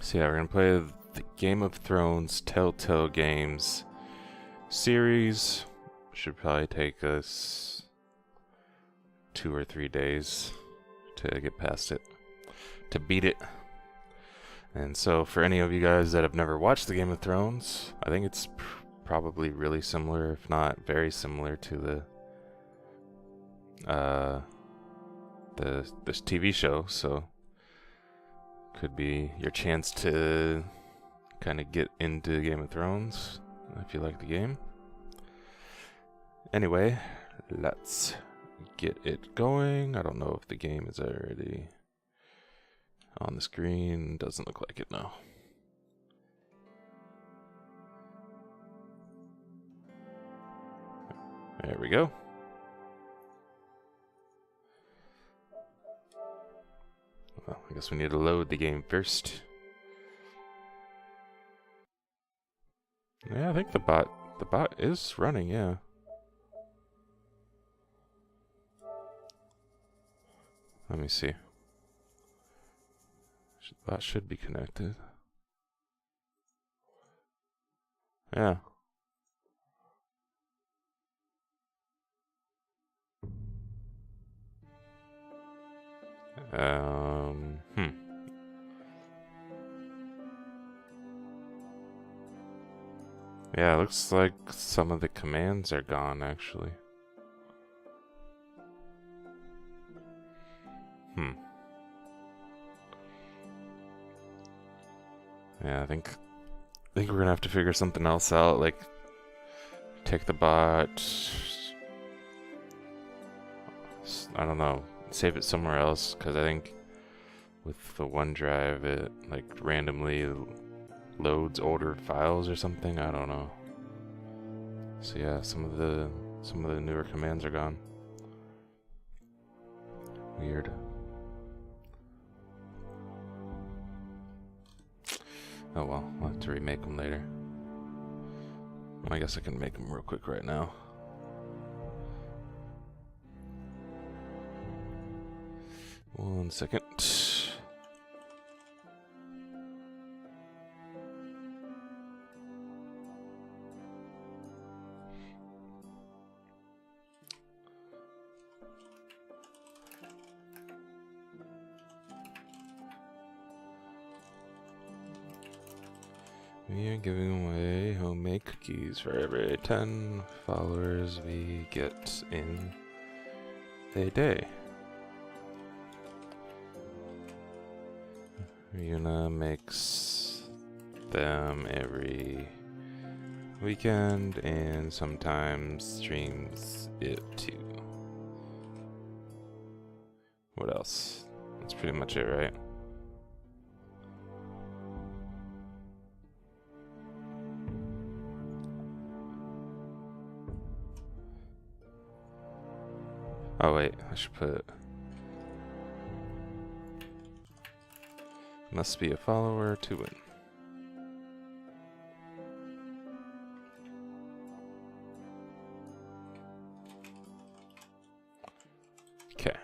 So yeah, we're gonna play the Game of Thrones Telltale games series. Should probably take us 2 or 3 days to get past it, to beat it. And so for any of you guys that have never watched the Game of Thrones, I think it's probably really similar, if not very similar, to this TV show. So could be your chance to kind of get into Game of Thrones if you like the game. Anyway, let's get it going. I don't know if the game is already on the screen. Doesn't look like it, no. There we go. Well, I guess we need to load the game first. Yeah, I think the bot is running, yeah. Let me see. The bot should be connected. Yeah. Yeah, it looks like some of the commands are gone, actually. Yeah, I think we're gonna have to figure something else out, like take the bot, I don't know, save it somewhere else, because I think with the OneDrive it like randomly loads older files or something. I don't know. So yeah, some of the newer commands are gone. Weird. Oh well, we'll have to remake them later. I guess I can make them real quick right now. One second. We are giving away homemade cookies for every 10 followers we get in a day. Yuna makes them every weekend and sometimes streams it too. What else? That's pretty much it, right? Oh wait, I should put... Must be a follower to win. Okay.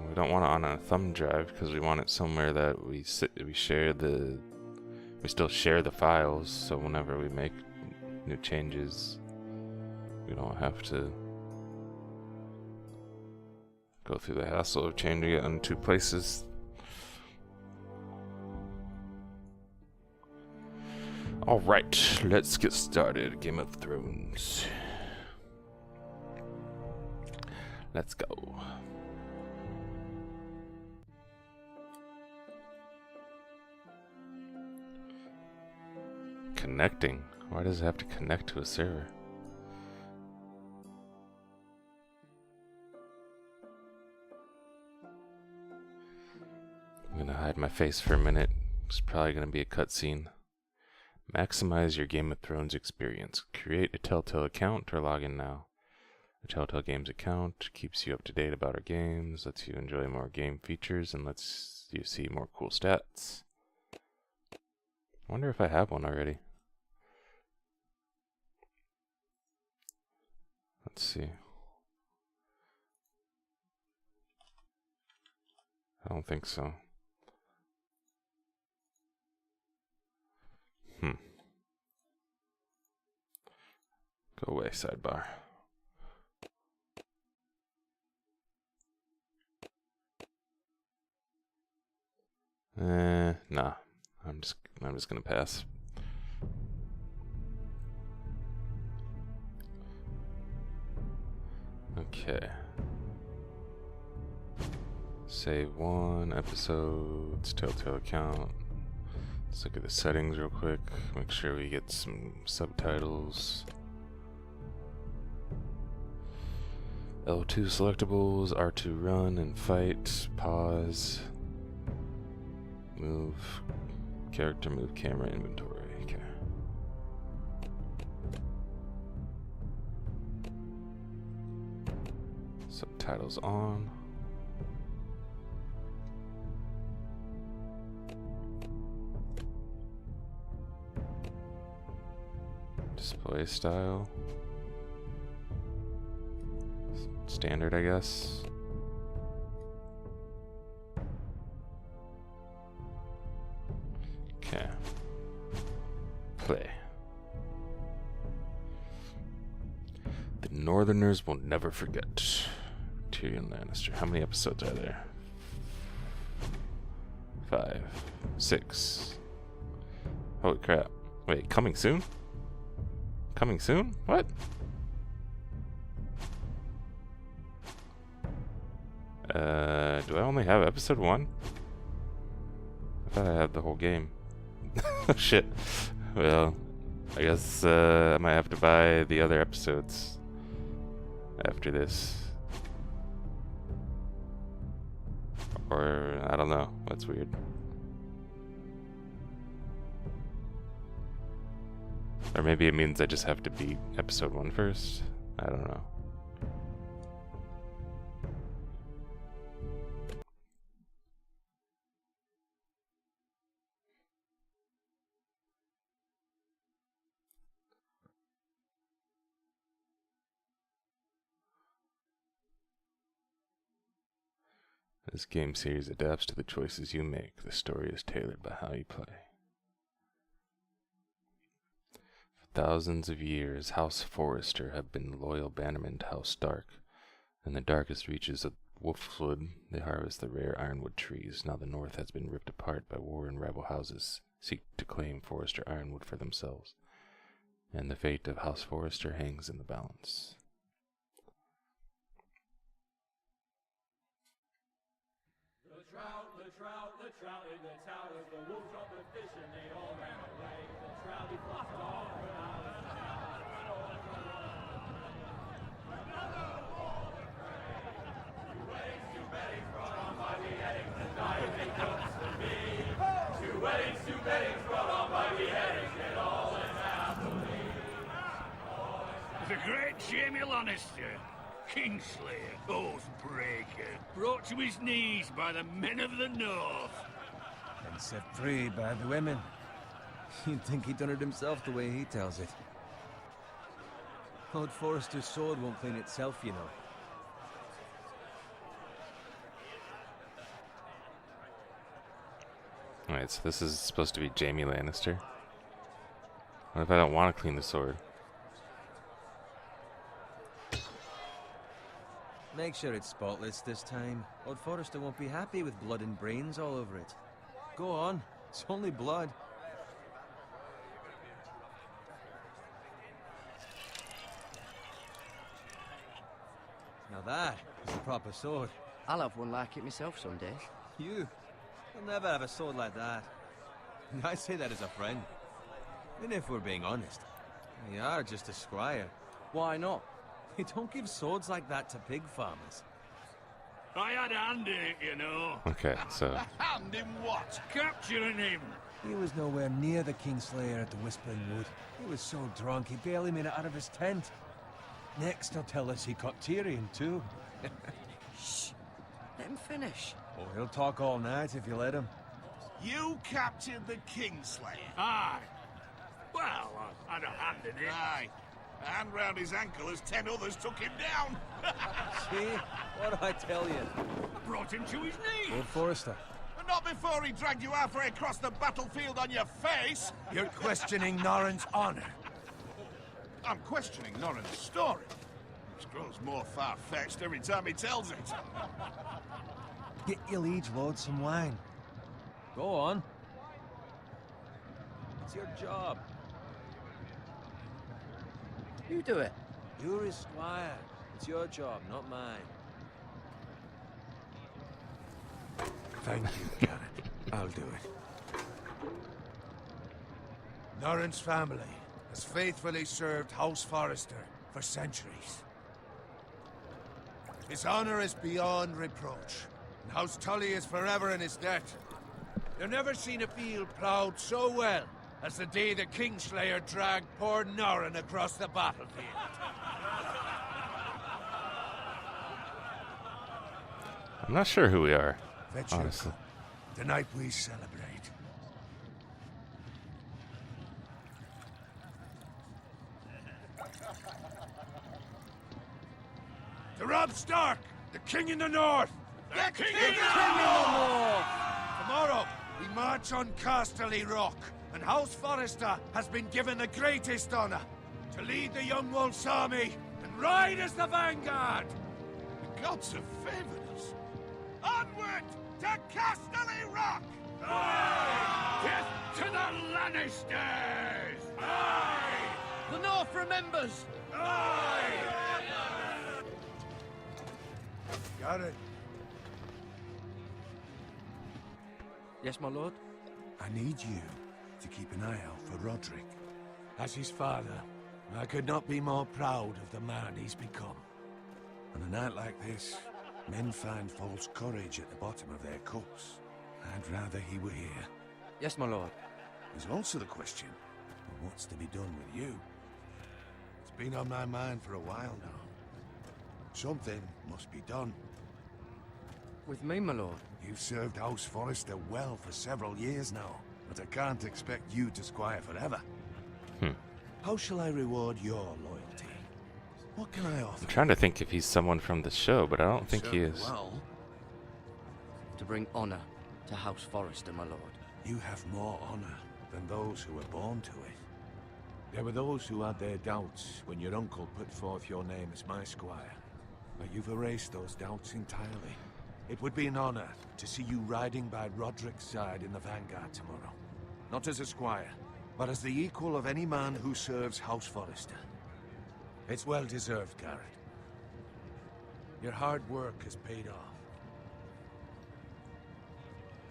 We don't want it on a thumb drive because we want it somewhere that we still share the files, so whenever we make new changes we don't have to go through the hassle of changing it in 2 places. Alright, let's get started. Game of Thrones. Let's go. Connecting? Why does it have to connect to a server? I'm gonna hide my face for a minute. It's probably gonna be a cutscene. Maximize your Game of Thrones experience. Create a Telltale account or log in now. The Telltale Games account keeps you up to date about our games, lets you enjoy more game features, and lets you see more cool stats. I wonder if I have one already. Let's see. I don't think so. Go away, sidebar. Nah. I'm just gonna pass. Okay. Save one episode's Telltale account. Let's look at the settings real quick. Make sure we get some subtitles. L2 selectables, R2 run and fight, pause, move, character, move, camera, inventory. Okay. Subtitles on. Display style. Standard, I guess. Okay. Play. The Northerners will never forget. Tyrion Lannister. How many episodes are there? 5, 6. Holy crap. Wait, coming soon? Coming soon? What? Do I only have episode 1? I thought I had the whole game. Oh shit. Well, I guess I might have to buy the other episodes after this. Or, I don't know. That's weird. Or maybe it means I just have to beat episode 1 first. I don't know. This game series adapts to the choices you make. The story is tailored by how you play. For thousands of years, House Forrester have been loyal bannermen to House Stark. In the darkest reaches of Wolfwood, they harvest the rare ironwood trees. Now the North has been ripped apart by war, and rival houses seek to claim Forrester ironwood for themselves. And the fate of House Forrester hangs in the balance. The trout in the towers, the wolves dropped the fish and they all ran away. The trout he fluffed off when I was a child. Another wall of prey. Two weddings brought on by beheadings, and dying they comes to me. Two weddings brought on by beheadings, and all is happily. The great Jamie Lannister, Kingslayer, Oathbreaker, brought to his knees by the men of the North. And set free by the women. You'd think he done it himself the way he tells it. Old Forrester's sword won't clean itself, you know. Alright, so this is supposed to be Jaime Lannister. What if I don't want to clean the sword? Make sure it's spotless this time. Old Forrester won't be happy with blood and brains all over it. Go on, it's only blood. Now that is a proper sword. I'll have one like it myself someday. You? You'll never have a sword like that. I say that as a friend. And if we're being honest, you are just a squire. Why not? You don't give swords like that to pig farmers. I had a hand in it, you know. Okay, so Hand in what? Capturing him. He was nowhere near the Kingslayer at the Whispering Wood. He was so drunk he barely made it out of his tent. Next, he'll tell us he caught Tyrion, too. Shh. Let him finish. Oh, he'll talk all night if you let him. You captured the Kingslayer. Aye. Well, I had a hand in it. Aye. A hand round his ankle as 10 others took him down. See? What do I tell you? Brought him to his knees. Lord Forrester. But not before he dragged you halfway across the battlefield on your face. You're questioning Norrin's honor. I'm questioning Norrin's story. Which grows more far-fetched every time he tells it. Get your liege lord some wine. Go on. It's your job. You do it. You're his squire. It's your job, not mine. Thank you, Garrett. I'll do it. Norrin's family has faithfully served House Forrester for centuries. His honor is beyond reproach, and House Tully is forever in his debt. You've never seen a field ploughed so well as the day the Kingslayer dragged poor Norrin across the battlefield. I'm not sure who we are, Fetch your honestly. cup. Tonight we celebrate. To Robb Stark, the King in the North! The King Tomorrow, we march on Casterly Rock, and House Forrester has been given the greatest honor to lead the Young Wolf's army and ride as the vanguard! The gods have favored us. Onward to Casterly Rock! Death to the Lannisters! Aye! The North remembers! Got it. Yes, my lord? I need you to keep an eye out for Roderick. As his father, I could not be more proud of the man he's become. On a night like this, men find false courage at the bottom of their cups. I'd rather he were here. Yes, my lord. There's also the question of what's to be done with you. It's been on my mind for a while now. Something must be done. With me, my lord. You've served House Forrester well for several years now, but I can't expect you to squire forever. How shall I reward your loyalty? What can I offer? I'm trying to think if he's someone from the show, but I don't think he Served is. Well, To bring honor to House Forrester, my lord. you have more honor than those who were born to it. There were those who had their doubts when your uncle put forth your name as my squire. But you've erased those doubts entirely. It would be an honor to see you riding by Roderick's side in the vanguard tomorrow. Not as a squire, but as the equal of any man who serves House Forrester. It's well deserved, Garrett. Your hard work has paid off.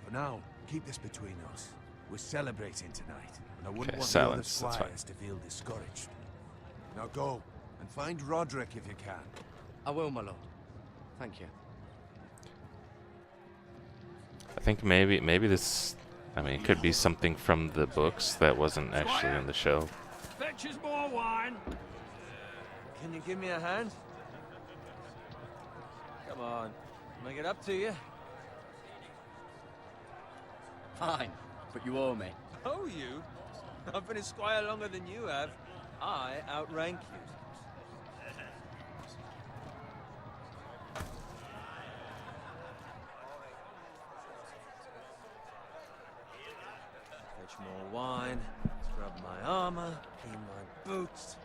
For now, keep this between us. We're celebrating tonight, and I wouldn't Okay, want the other silence, that's fine. squires to feel discouraged. Now go, and find Roderick if you can. I will, my lord. Thank you. I think maybe this, I mean, it could be something from the books that wasn't actually in the show. Fetch us more wine. Can you give me a hand? Come on. Make it up to you. Fine, but you owe me. Oh, you? I've been a squire longer than you have. I outrank you. Fetch more wine, scrub my armor, clean my boots.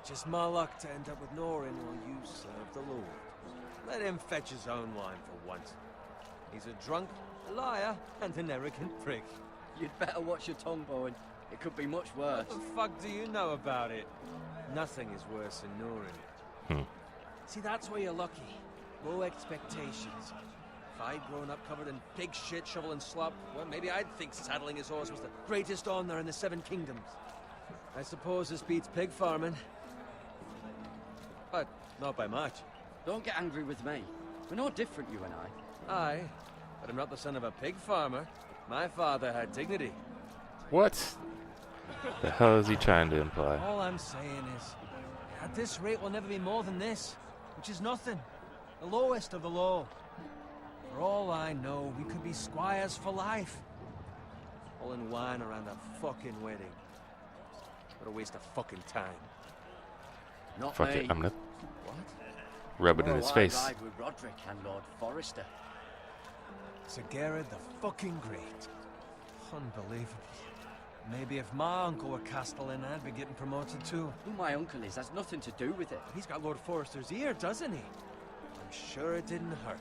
Just my luck to end up with Norrin while you serve the Lord. Let him fetch his own wine for once. He's a drunk, a liar, and an arrogant prick. You'd better watch your tongue, Bowen. It could be much worse. What the fuck do you know about it? Nothing is worse than Norrin. See, that's where you're lucky. Low expectations. If I'd grown up covered in pig shit, shovel, and slop, well, maybe I'd think saddling his horse was the greatest honor in the Seven Kingdoms. I suppose this beats pig farming. But not by much. Don't get angry with me. We're no different, you and I. Aye, but I'm not the son of a pig farmer. My father had dignity. What the hell is he trying to imply? All I'm saying is, At this rate, we'll never be more than this, which is nothing. The lowest of the low. For all I know, we could be squires for life. All in wine around a fucking wedding. What a waste of fucking time. Not Fuck me. it, I'm gonna What? rub it in Tomorrow his I face. ride with Roderick and Lord Forrester. Sir Gerard the fucking great. Unbelievable. Maybe if my uncle were Castellan, I'd be getting promoted too. Who my uncle is has nothing to do with it. He's got Lord Forrester's ear, doesn't he? I'm sure it didn't hurt.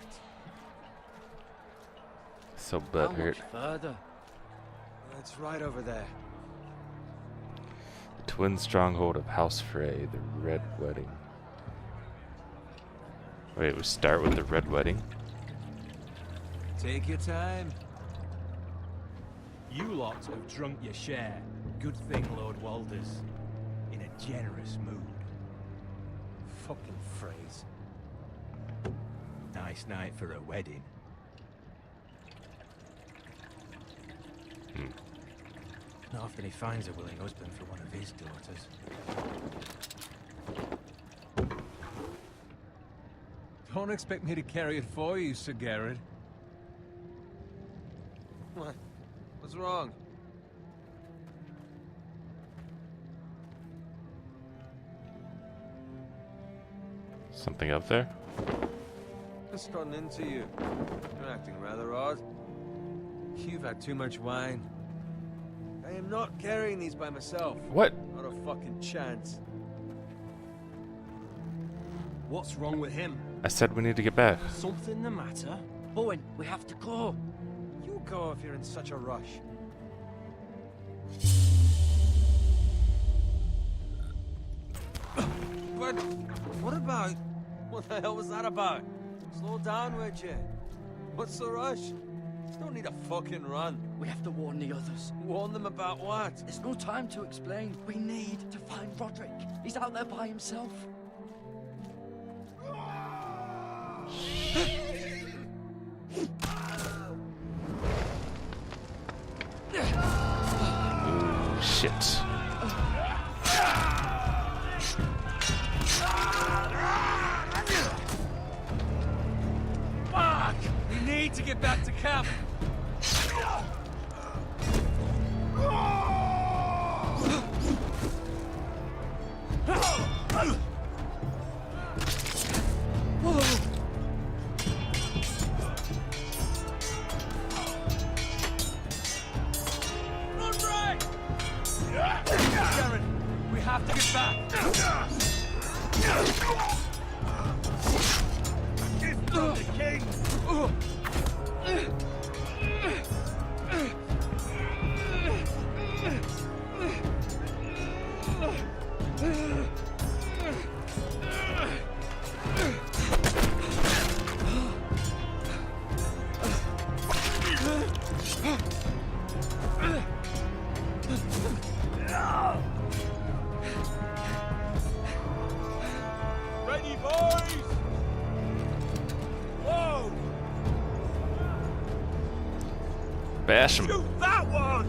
So How butthurt. much further? It's right over there. The twin stronghold of House Frey, the Red Wedding. Wait, we start with the Red Wedding? Take your time. You lot have drunk your share. Good thing Lord Walder's in a generous mood. Fucking phrase. Nice night for a wedding. Not often he finds a willing husband for one of his daughters. Don't expect me to carry it for you, Sir Gerard. What? What's wrong? Something up there? Just gotten into you. You're acting rather odd. You've had too much wine. I am not carrying these by myself. What? Not a fucking chance. What's wrong with him? I said we need to get back. Something the matter? Owen, we have to go. You go if you're in such a rush. But what about? What the hell was that about? Slow down, would you? What's the rush? There's no need to fucking run. We have to warn the others. Warn them about what? There's no time to explain. We need to find Roderick. He's out there by himself. Ooh, shit. Fuck! We need to get back to camp. Garrett, we have to get back. It's the king! Ready, boys! Whoa! Bash him. Shoot that one!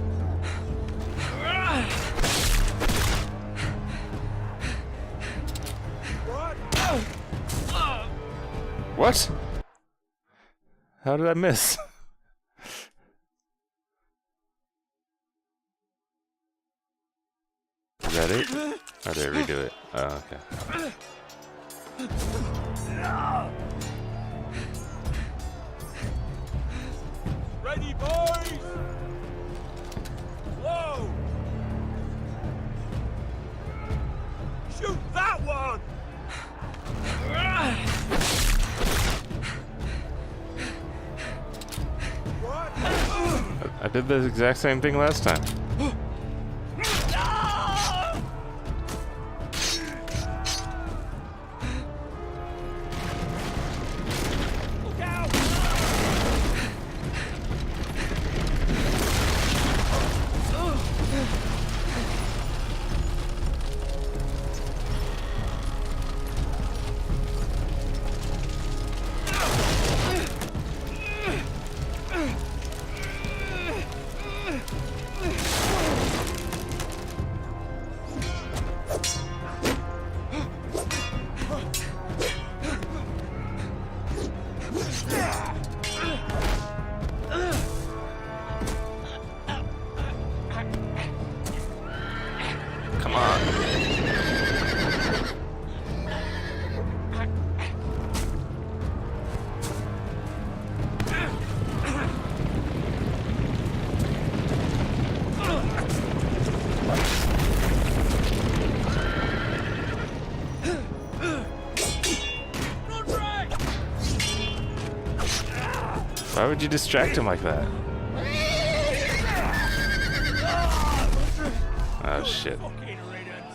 What? How did I miss? Is that it? Or did I redo it? Oh, okay. Ready, boys! Whoa! Shoot that one! What? I did the exact same thing last time. Look out! would you distract him like that? Oh shit. Fucking riddance.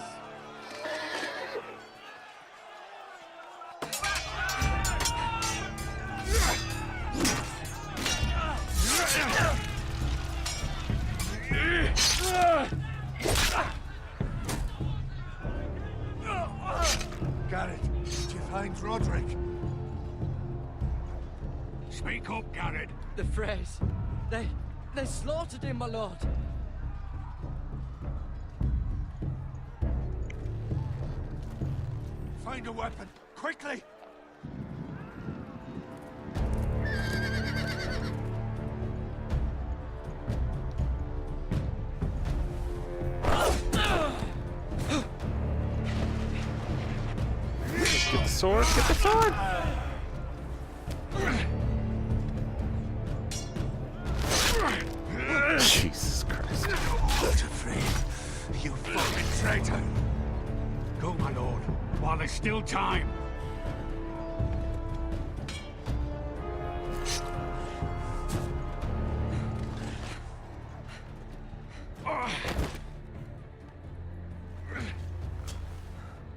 Garrett, did you find Roderick? Speak up, Garrett. The Freys. They slaughtered him, my lord. Find a weapon, quickly! Get the sword, get the sword! Jesus Christ. Not afraid, you fucking traitor! Go, my lord, while there's still time.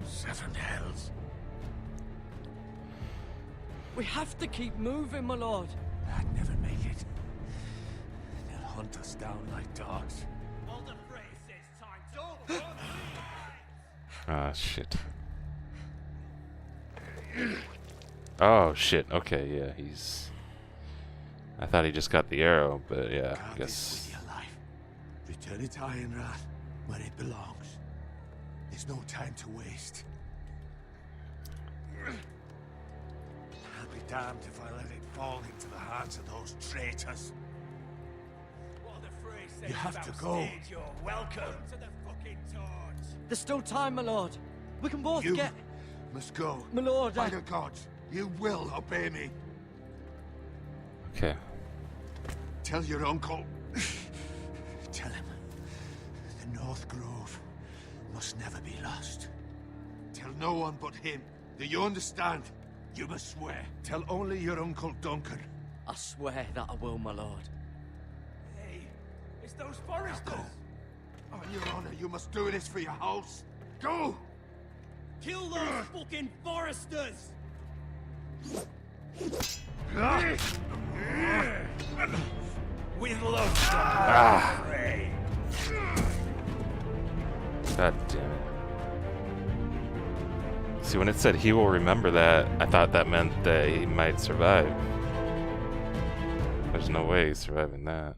Seven hells. We have to keep moving, my lord. I'd never make it. They'll hunt us down like dogs. Ah, shit. Oh, shit. Okay, yeah, he's... I thought he just got the arrow, but yeah, I Guard guess... this with your life. Return it to Ironrath, where it belongs. There's no time to waste. I'll be damned if I let it fall into the hands of those traitors. You have to go. You're welcome to the fucking torch. There's still time, my lord. We can both You get... must go. My lord, By the gods, you will obey me. Okay. Tell your uncle. Tell him the North Grove must never be lost. Tell no one but him. Do you understand? You must swear. Tell only your Uncle Duncan. I swear that I will, my lord. Hey, it's those foresters. Go. On your honor, you must do this for your house. Go! Kill those fucking foresters. With love. God damn it. See, when it said he will remember that, I thought that meant that he might survive. There's no way he's surviving that.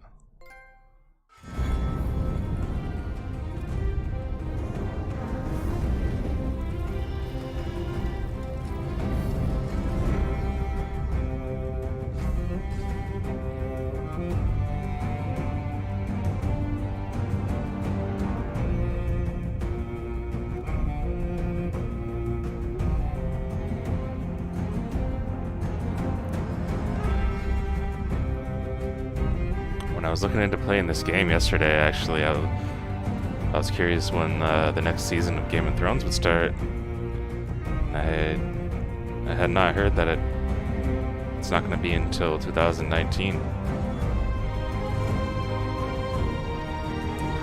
I was looking into playing this game yesterday, actually. I was curious when the next season of Game of Thrones would start. I had not heard that it's not going to be until 2019.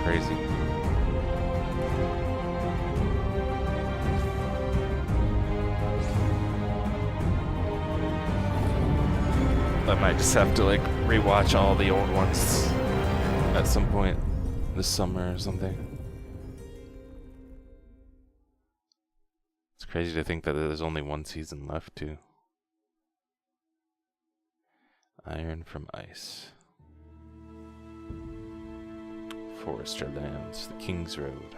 Crazy. I might just have to like rewatch all the old ones at some point this summer or something. It's crazy to think that there's only one season left too. Iron from Ice. Forester Lands, The King's Road.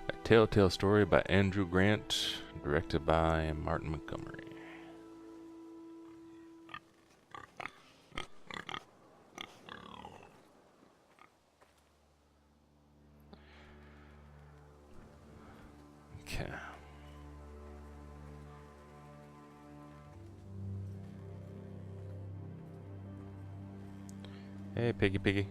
A Telltale story by Andrew Grant, directed by Martin Montgomery. Okay. Hey, Piggy Piggy.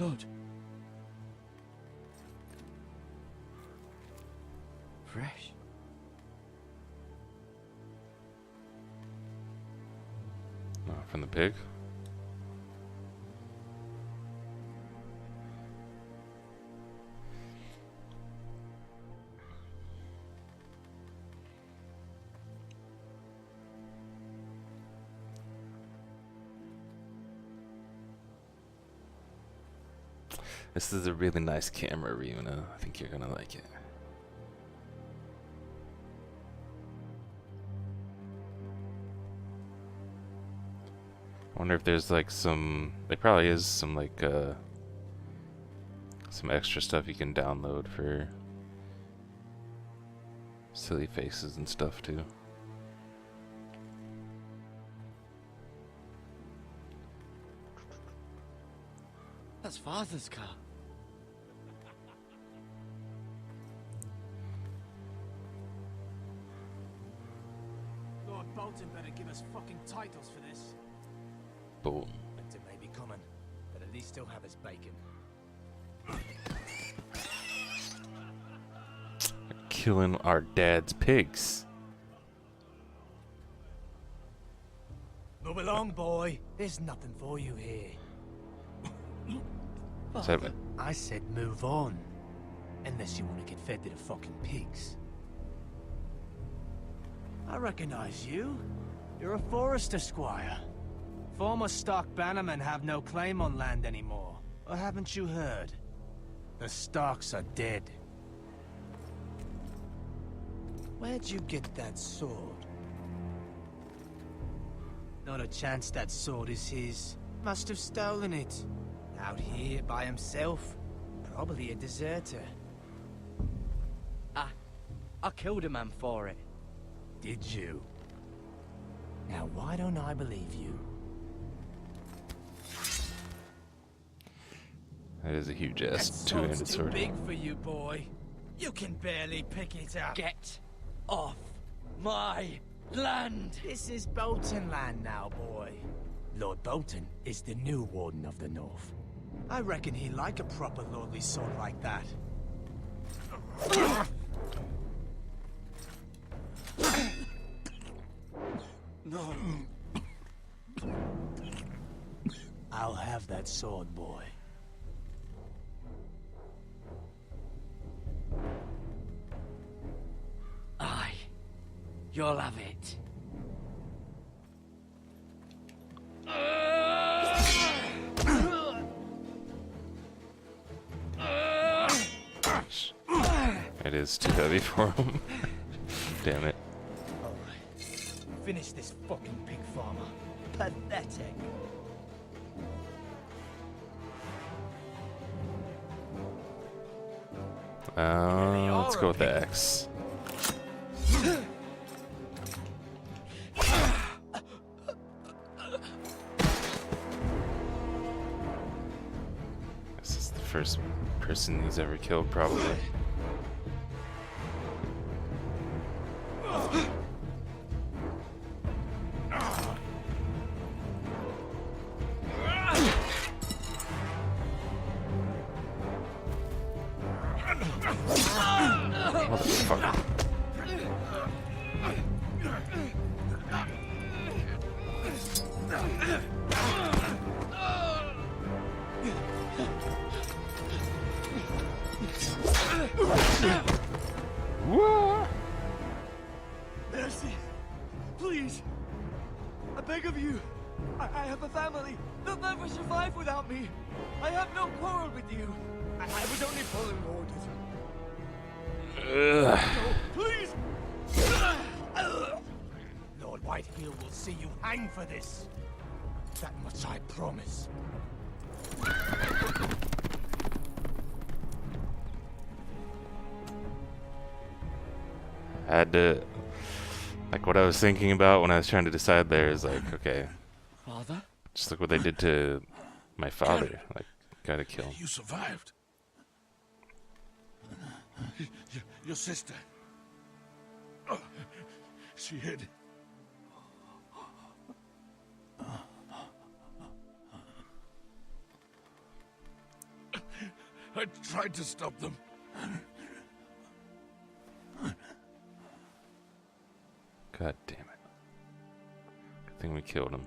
Lord. fresh. Oh, from the pig? This is a really nice camera, Riuna. I think you're gonna like it. I wonder if there's like some, there probably is some like some extra stuff you can download for silly faces and stuff too. That's Father's car. Lord Bolton better give us fucking titles for this. Boom. Winter may be coming, but at least still have his bacon. Killing our dad's pigs. Move along, boy. There's nothing for you here. Is that what- I said move on. Unless you want to get fed to the fucking pigs. I recognize you. You're a Forester squire. Former Stark bannermen have no claim on land anymore. Or haven't you heard? The Starks are dead. Where'd you get that sword? Not a chance that sword is his. Must have stolen it. Out here by himself. Probably a deserter. I killed a man for it. Did you? Now why don't I believe you? That is a huge That ass two-handed sword's too sword. big for you, boy. You can barely pick it up. Get off my land! This is Bolton land now, boy. Lord Bolton is the new Warden of the North. I reckon he'd like a proper lordly sword like that. No. I'll have that sword, boy. Aye. You'll have it. It is too heavy for him. Damn it. Alright. Finish this fucking pig farmer. Pathetic. Let's go with the X. This is the first person he's ever killed, probably. Motherfucker. Mercy! Please! I beg of you! I have a family! They'll never survive without me! I have no quarrel with you! I was only following orders. Ugh. No, please! Lord Whitehill will see you hang for this. That much I promise. I had to, like, what I was thinking about when I was trying to decide there is like, okay, Father? just look what they did to my father. Like, gotta kill him. You survived. Your sister. Oh, she hid. I tried to stop them. God damn it. Good thing we killed him.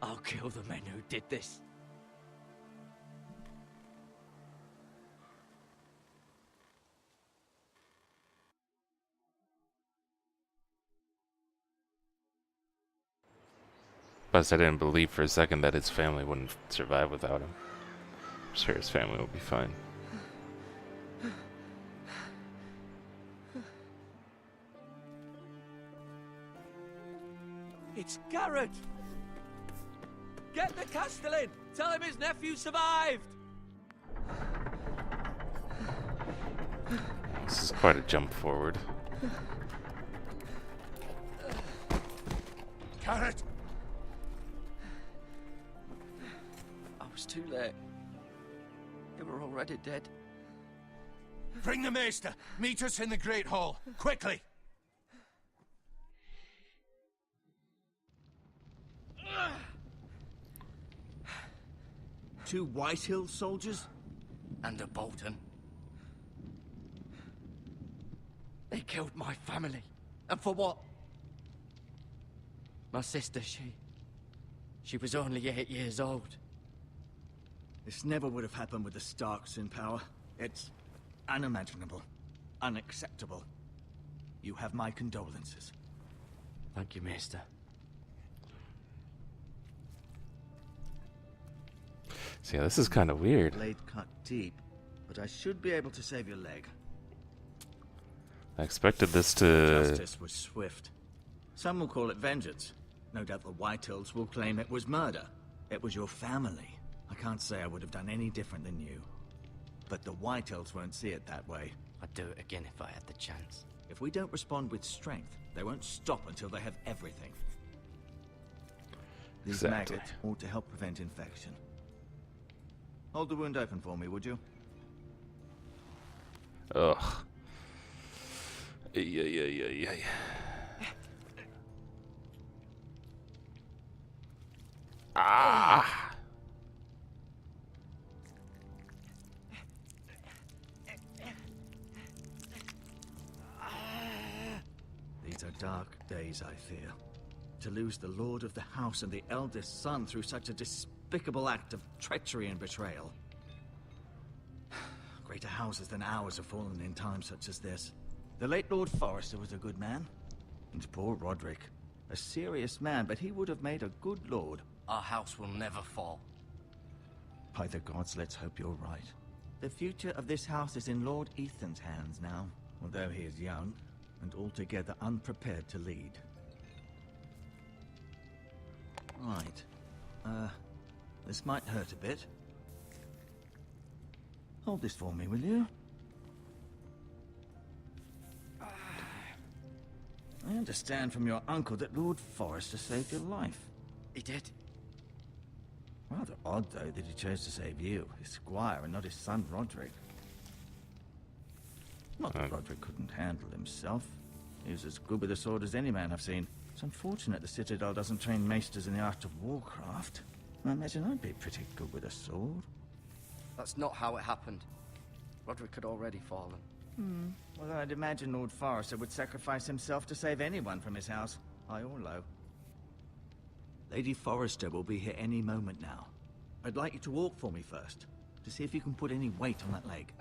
I'll kill the men who did this. Plus, I didn't believe for a second that his family wouldn't survive without him. I'm sure his family will be fine. It's Garrett! Get the Castellan! Tell him his nephew survived! This is quite a jump forward. Garrett! I was too late. They were already dead. Bring the Maester! Meet us in the Great Hall! Quickly! Two Whitehill soldiers? And a Bolton. They killed my family. And for what? My sister, she was only 8 years old. This never would have happened with the Starks in power. It's unimaginable. Unacceptable. You have my condolences. Thank you, Maester. So yeah, this is kind of weird. Blade cut deep, but I should be able to save your leg. I expected this to... Justice was swift. Some will call it vengeance. No doubt the Whitehills will claim it was murder. It was your family. I can't say I would have done any different than you. But the Whitehills won't see it that way. I'd do it again if I had the chance. If we don't respond with strength, they won't stop until they have everything. These Exactly. maggots ought to help prevent infection. Hold the wound open for me, would you? Ugh. Yeah. Ah! These are dark days, I fear. To lose the lord of the house and the eldest son through such a despicable act of treachery and betrayal. Greater houses than ours have fallen in times such as this. The late Lord Forrester was a good man. And poor Roderick. A serious man, but he would have made a good lord. Our house will never fall. By the gods, let's hope you're right. The future of this house is in Lord Ethan's hands now, although he is young and altogether unprepared to lead. Right. This might hurt a bit. Hold this for me, will you? I understand from your uncle that Lord Forrester saved your life. He did. Rather odd, though, that he chose to save you, his squire, and not his son Roderick. Not that Roderick couldn't handle himself. He was as good with a sword as any man I've seen. It's unfortunate the Citadel doesn't train maesters in the art of warcraft. I imagine I'd be pretty good with a sword. That's not how it happened. Roderick had already fallen. Well, I'd imagine Lord Forrester would sacrifice himself to save anyone from his house, high or low. Lady Forrester will be here any moment now. I'd like you to walk for me first, to see if you can put any weight on that leg.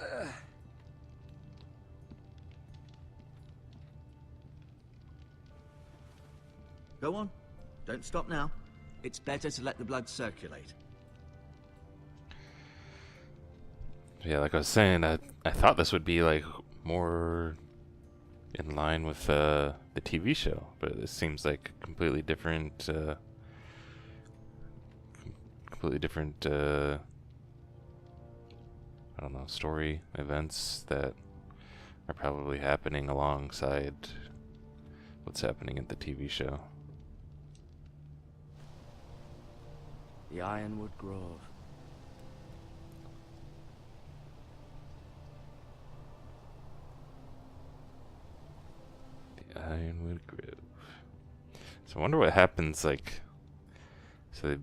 Go on. Don't stop now. It's better to let the blood circulate. Yeah, like I was saying, I thought this would be like more in line with the TV show, but this seems like completely different. I don't know, story events that are probably happening alongside what's happening in the TV show. The Ironwood Grove. The Ironwood Grove. So I wonder what happens, like, so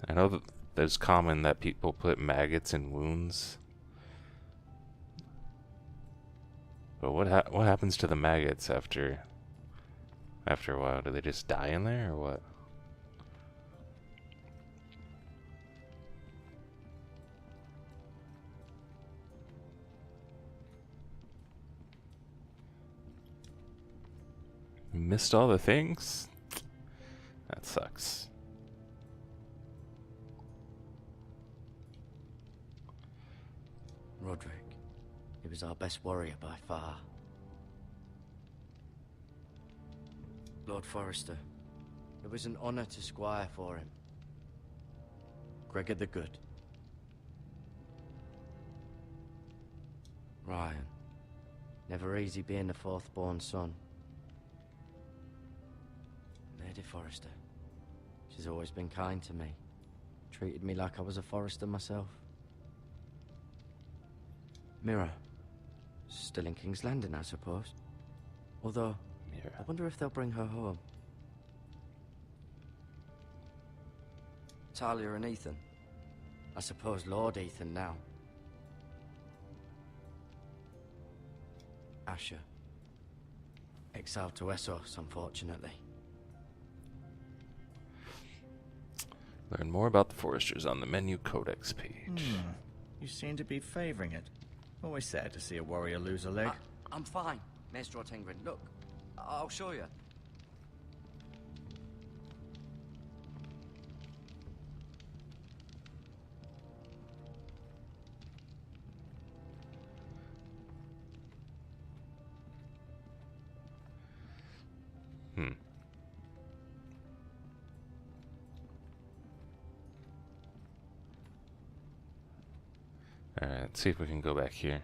I know that there's common that people put maggots in wounds. But what happens to the maggots after a while? Do they just die in there or what? Missed all the things? That sucks. Roderick. He was our best warrior by far. Lord Forrester. It was an honor to squire for him. Gregor the Good. Ryan. Never easy being the fourth-born son. Lady Forrester. She's always been kind to me. Treated me like I was a Forrester myself. Mira. Still in King's Landing, I suppose. Although, Mira. I wonder if they'll bring her home. Talia and Ethan. I suppose Lord Ethan now. Asher. Exiled to Essos, unfortunately. Learn more about the Foresters on the menu codex page. You seem to be favoring it. Always sad to see a warrior lose a leg. I'm fine, Maester Ortengrin. Look, I'll show you. Alright, let's see if we can go back here.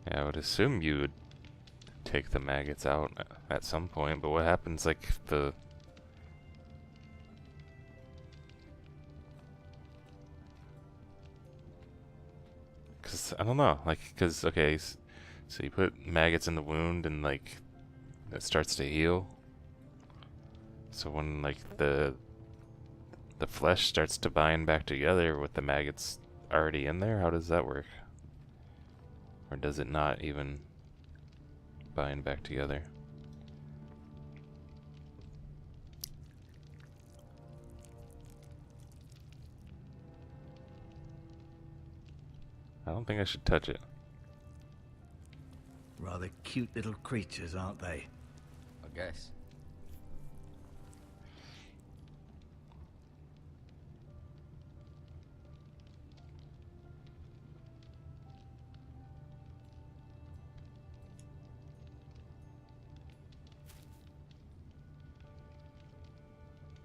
Yeah, I would assume you would take the maggots out at some point, but what happens, like, if the... Cause, I don't know, like, cause, okay, so you put maggots in the wound and, like, it starts to heal. So when, like, the flesh starts to bind back together with the maggots already in there, how does that work? Or does it not even bind back together? I don't think I should touch it. Rather cute little creatures, aren't they? I guess.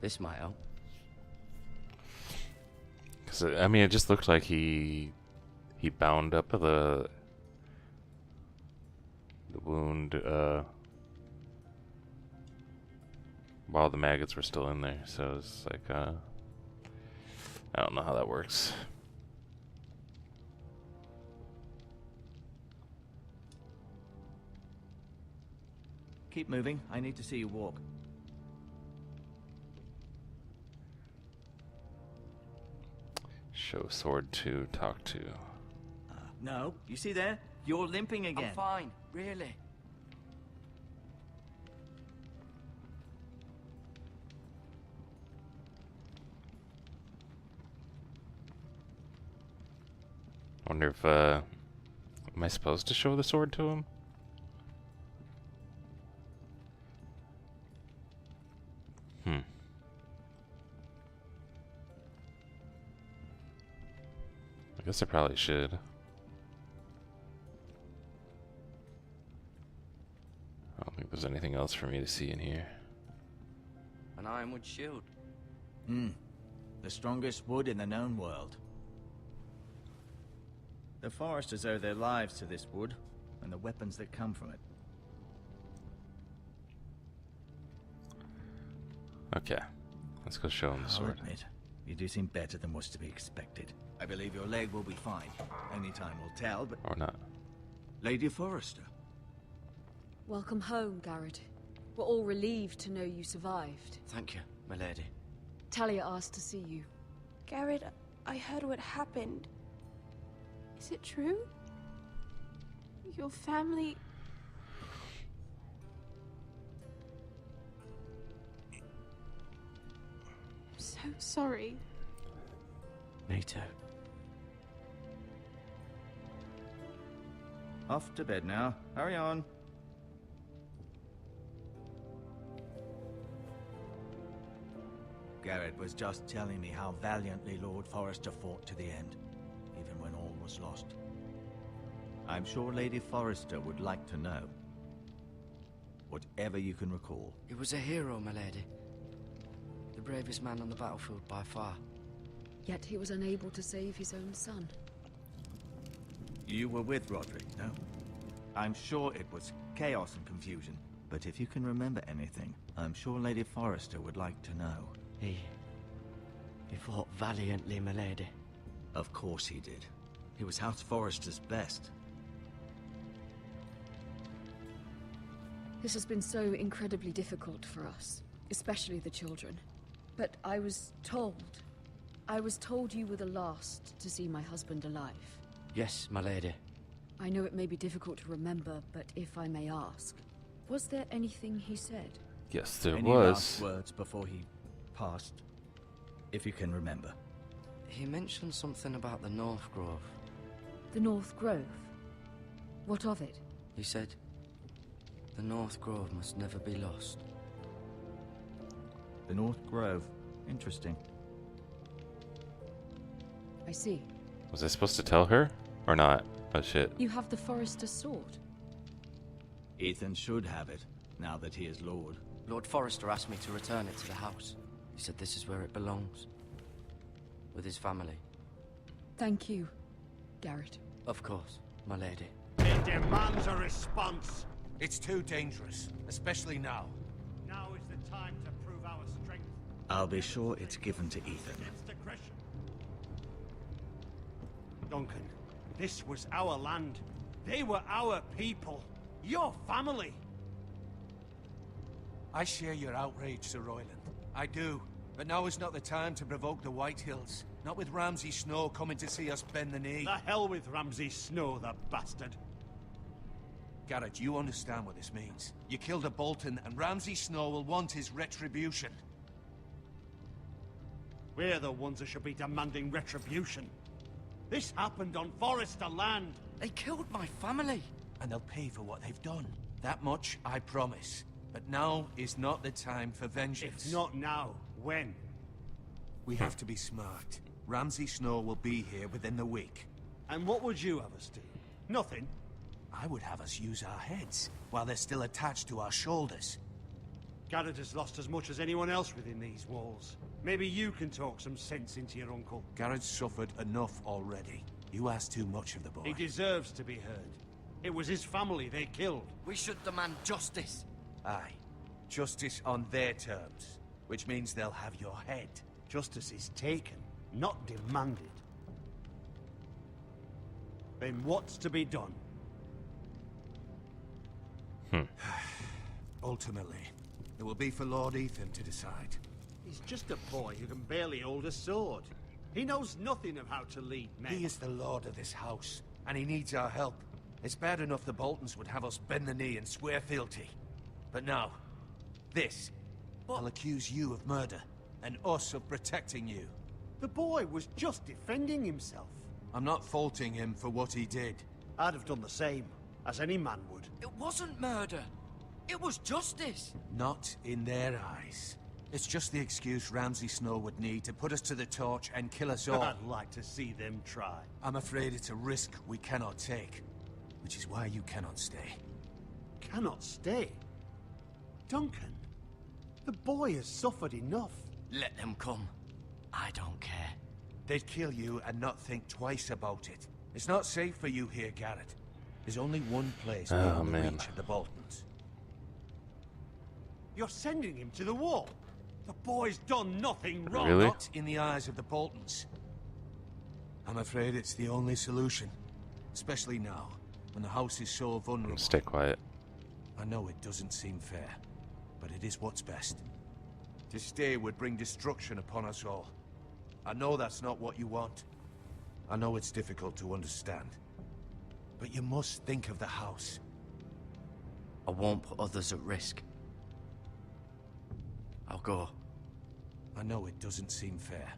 This might help. Cause I mean, it just looked like he bound up the wound while the maggots were still in there. So it's like I don't know how that works. Keep moving. I need to see you walk. Show sword to talk to. No, you see there? You're limping again. I'm fine, really. Wonder if am I supposed to show the sword to him? I guess I probably should. I don't think there's anything else for me to see in here. An ironwood shield. The strongest wood in the known world. The Foresters owe their lives to this wood, and the weapons that come from it. Okay, let's go show him the I'll sword. admit, you do seem better than was to be expected. I believe your leg will be fine. Only time will tell, but... Or not. Lady Forrester. Welcome home, Garrett. We're all relieved to know you survived. Thank you, my lady. Talia asked to see you. Garrett, I heard what happened. Is it true? Your family... I'm so sorry. Me too. Off to bed now. Hurry on. Garrett was just telling me how valiantly Lord Forrester fought to the end, even when all was lost. I'm sure Lady Forrester would like to know. Whatever you can recall. He was a hero, my lady. The bravest man on the battlefield by far. Yet he was unable to save his own son. You were with Roderick, no? I'm sure it was chaos and confusion, but if you can remember anything, I'm sure Lady Forrester would like to know. He fought valiantly, my lady. Of course he did. He was House Forrester's best. This has been so incredibly difficult for us, especially the children. But I was told you were the last to see my husband alive. Yes, my lady. I know it may be difficult to remember, but if I may ask, was there anything he said? Yes, there Any was. last words before he passed, if you can remember? He mentioned something about the North Grove. The North Grove? What of it? He said, the North Grove must never be lost. The North Grove. Interesting. I see. Was I supposed to tell her? Or not? Oh shit. You have the Forrester's sword. Ethan should have it, now that he is Lord. Lord Forrester asked me to return it to the house. He said this is where it belongs. With his family. Thank you, Garrett. Of course, my lady. It demands a response. It's too dangerous, especially now. Now is the time to prove our strength. I'll be sure it's given to Ethan. Against aggression. Duncan, this was our land. They were our people. Your family. I share your outrage, Sir Royland. I do. But now is not the time to provoke the White Hills. Not with Ramsay Snow coming to see us bend the knee. The hell with Ramsay Snow, the bastard. Garrett, you understand what this means. You killed a Bolton, and Ramsay Snow will want his retribution. We're the ones that should be demanding retribution. This happened on Forrester land. They killed my family. And they'll pay for what they've done. That much, I promise. But now is not the time for vengeance. If not now, when? We have to be smart. Ramsay Snow will be here within the week. And what would you have us do? Nothing? I would have us use our heads, while they're still attached to our shoulders. Garrett has lost as much as anyone else within these walls. Maybe you can talk some sense into your uncle. Garrett's suffered enough already. You ask too much of the boy. He deserves to be heard. It was his family they killed. We should demand justice. Aye. Justice on their terms. Which means they'll have your head. Justice is taken, not demanded. Then what's to be done? Ultimately, it will be for Lord Ethan to decide. He's just a boy who can barely hold a sword. He knows nothing of how to lead men. He is the lord of this house, and he needs our help. It's bad enough the Boltons would have us bend the knee and swear fealty. But now, this. I'll accuse you of murder, and us of protecting you. The boy was just defending himself. I'm not faulting him for what he did. I'd have done the same, as any man would. It wasn't murder. It was justice. Not in their eyes. It's just the excuse Ramsay Snow would need to put us to the torch and kill us all. I'd like to see them try. I'm afraid it's a risk we cannot take, which is why you cannot stay. Cannot stay? Duncan, the boy has suffered enough. Let them come. I don't care. They'd kill you and not think twice about it. It's not safe for you here, Garrett. There's only one place beyond the reach of the Boltons. You're sending him to the wall. The boy's done nothing wrong. Really? Not in the eyes of the Boltons. I'm afraid it's the only solution. Especially now, when the house is so vulnerable. Stay quiet. I know it doesn't seem fair, but it is what's best. To stay would bring destruction upon us all. I know that's not what you want. I know it's difficult to understand. But you must think of the house. I won't put others at risk. I'll go. I know it doesn't seem fair,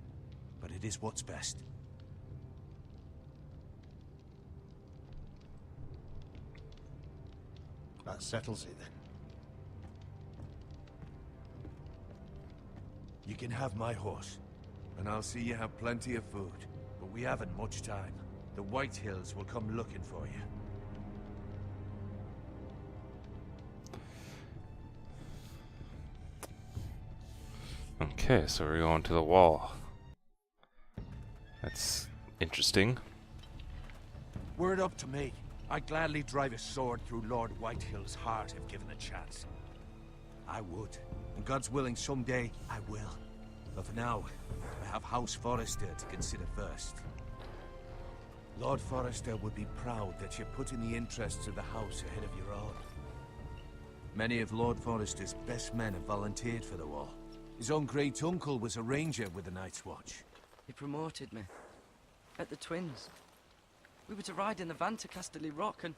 but it is what's best. That settles it then. You can have my horse, and I'll see you have plenty of food. But we haven't much time. The White Hills will come looking for you. Okay, so we're going to the wall. That's interesting. Word up to me. I'd gladly drive a sword through Lord Whitehill's heart if given the chance. I would. And God's willing, someday I will. But for now, I have House Forrester to consider first. Lord Forrester would be proud that you're putting the interests of the house ahead of your own. Many of Lord Forrester's best men have volunteered for the war. His own great-uncle was a ranger with the Night's Watch. He promoted me. At the Twins. We were to ride in the van to Casterly Rock, and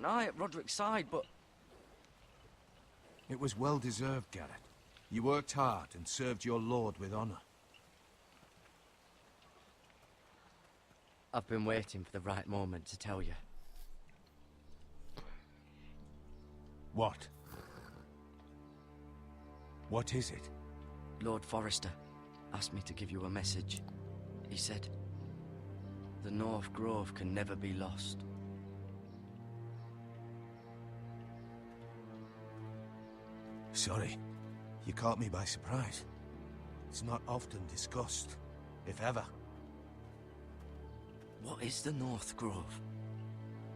I at Roderick's side, but... It was well-deserved, Garrett. You worked hard and served your lord with honor. I've been waiting for the right moment to tell you. What? What is it? Lord Forrester asked me to give you a message. He said, the North Grove can never be lost. Sorry. You caught me by surprise. It's not often discussed, if ever. What is the North Grove?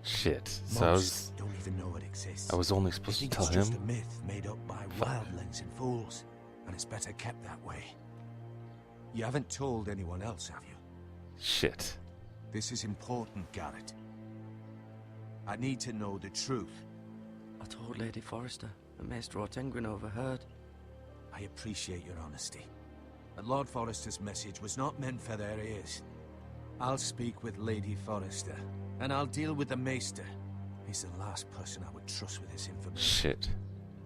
Shit. So I was, don't even know it exists. I was only supposed to tell it's him. Just a myth made up by wildlings and fools, and it's better kept that way. You haven't told anyone else, have you? Shit. This is important, Garrett. I need to know the truth. I told Lady Forrester, and Maester Ortengrin overheard. I appreciate your honesty. But Lord Forrester's message was not meant for their ears. I'll speak with Lady Forrester, and I'll deal with the Maester. He's the last person I would trust with this information. Shit.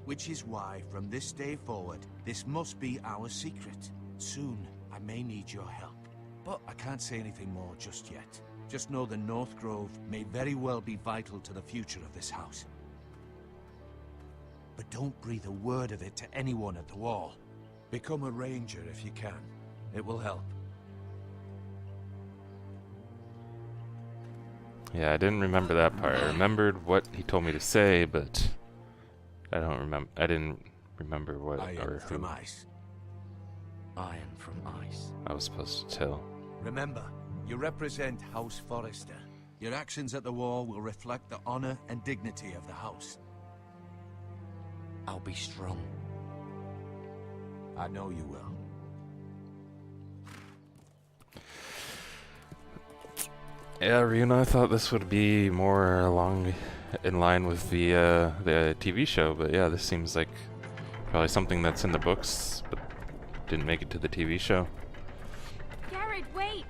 Which is why, from this day forward, this must be our secret. Soon, I may need your help. But I can't say anything more just yet. Just know the North Grove may very well be vital to the future of this house. But don't breathe a word of it to anyone at the wall. Become a ranger if you can. It will help. Yeah, I didn't remember that part. I remembered what he told me to say, but I don't remember. I didn't remember what or who from ice. Iron from ice. I was supposed to tell. Remember, you represent House Forrester. Your actions at the wall will reflect the honor and dignity of the house. I'll be strong. I know you will. Yeah, Runa, I thought this would be more along in line with the TV show, but yeah, this seems like probably something that's in the books, but didn't make it to the TV show. Garrett, wait!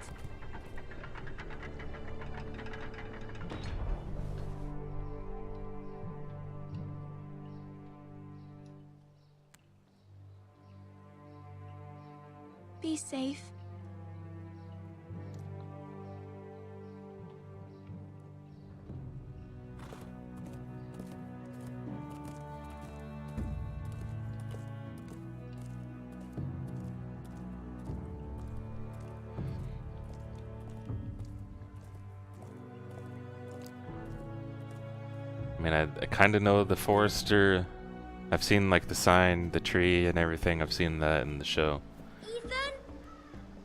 Be safe. I mean, I kind of know the Forester. I've seen like the sign, the tree, and everything. I've seen that in the show. Ethan?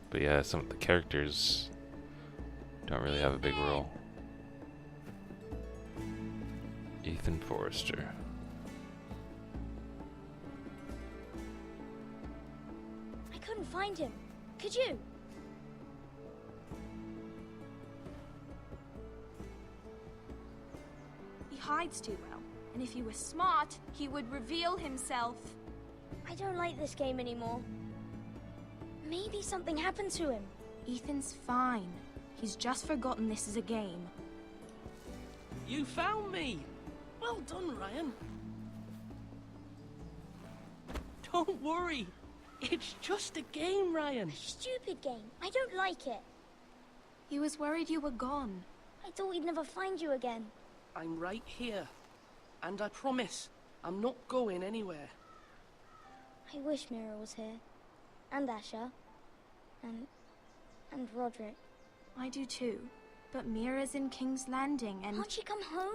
But yeah, some of the characters don't really have a big role. Ethan Forrester. I couldn't find him. Could you? He hides too well, and if he were smart, he would reveal himself. I don't like this game anymore. Maybe something happened to him. Ethan's fine. He's just forgotten this is a game. You found me! Well done, Ryan. Don't worry. It's just a game, Ryan. Stupid game. I don't like it. He was worried you were gone. I thought we'd never find you again. I'm right here. And I promise, I'm not going anywhere. I wish Mira was here. And Asher. And Roderick. I do too. But Mira's in King's Landing and... Can't she come home?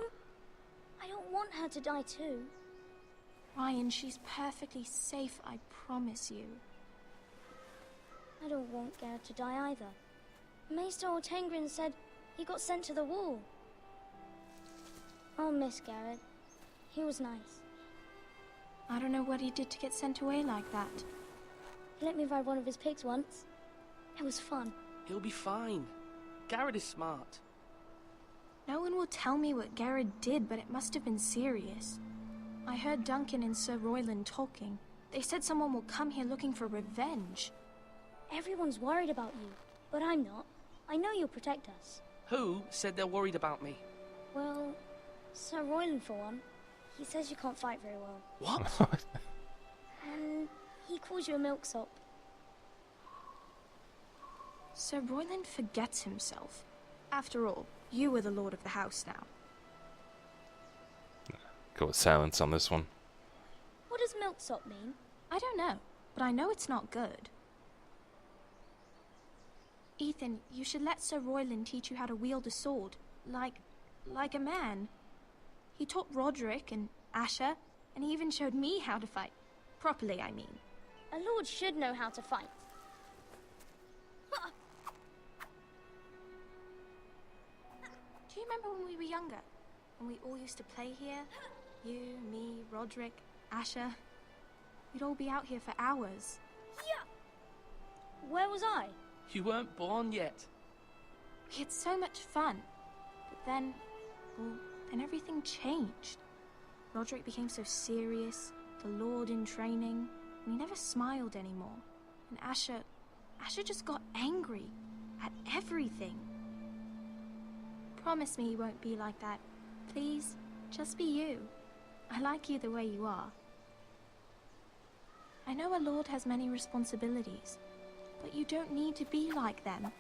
I don't want her to die too. Ryan, she's perfectly safe, I promise you. I don't want Garrett to die either. Maester Ortengrin said he got sent to the wall. I'll miss Garrett. He was nice. I don't know what he did to get sent away like that. He let me ride one of his pigs once. It was fun. He'll be fine. Garrett is smart. No one will tell me what Garrett did, but it must have been serious. I heard Duncan and Sir Royland talking. They said someone will come here looking for revenge. Everyone's worried about you, but I'm not. I know you'll protect us. Who said they're worried about me? Well, Sir Royland for one. He says you can't fight very well. What? And he calls you a milksop. Sir Royland forgets himself. After all, you are the lord of the house now. Go with silence on this one. What does milksop mean? I don't know, but I know it's not good. Ethan, you should let Sir Royland teach you how to wield a sword. Like a man. He taught Roderick and Asher, and he even showed me how to fight. Properly, I mean. A lord should know how to fight. Do you remember when we were younger? When we all used to play here? You, me, Roderick, Asher. We'd all be out here for hours. Yeah. Where was I? You weren't born yet. We had so much fun. But then, then everything changed. Roderick became so serious, the Lord in training, and he never smiled anymore. And Asher just got angry at everything. Promise me you won't be like that. Please, just be you. I like you the way you are. I know a lord has many responsibilities, but you don't need to be like them.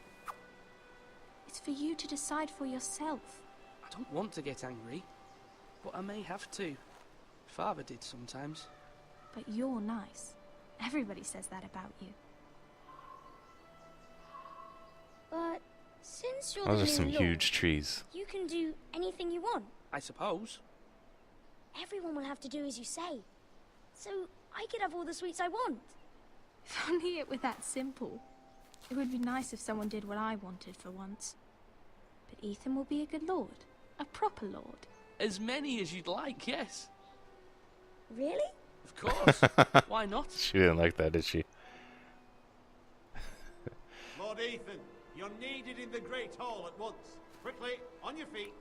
It's for you to decide for yourself. I don't want to get angry, but I may have to. Father did sometimes. But you're nice. Everybody says that about you. But since you're Those are the some new lord, huge trees. you can do anything you want. I suppose. Everyone will have to do as you say. So I could have all the sweets I want. If only it were that simple. It would be nice if someone did what I wanted for once. But Ethan will be a good lord. A proper lord. As many as you'd like, yes. Really? Of course. Why not? She didn't like that, did she? Lord Ethan, you're needed in the Great Hall at once. Quickly, on your feet.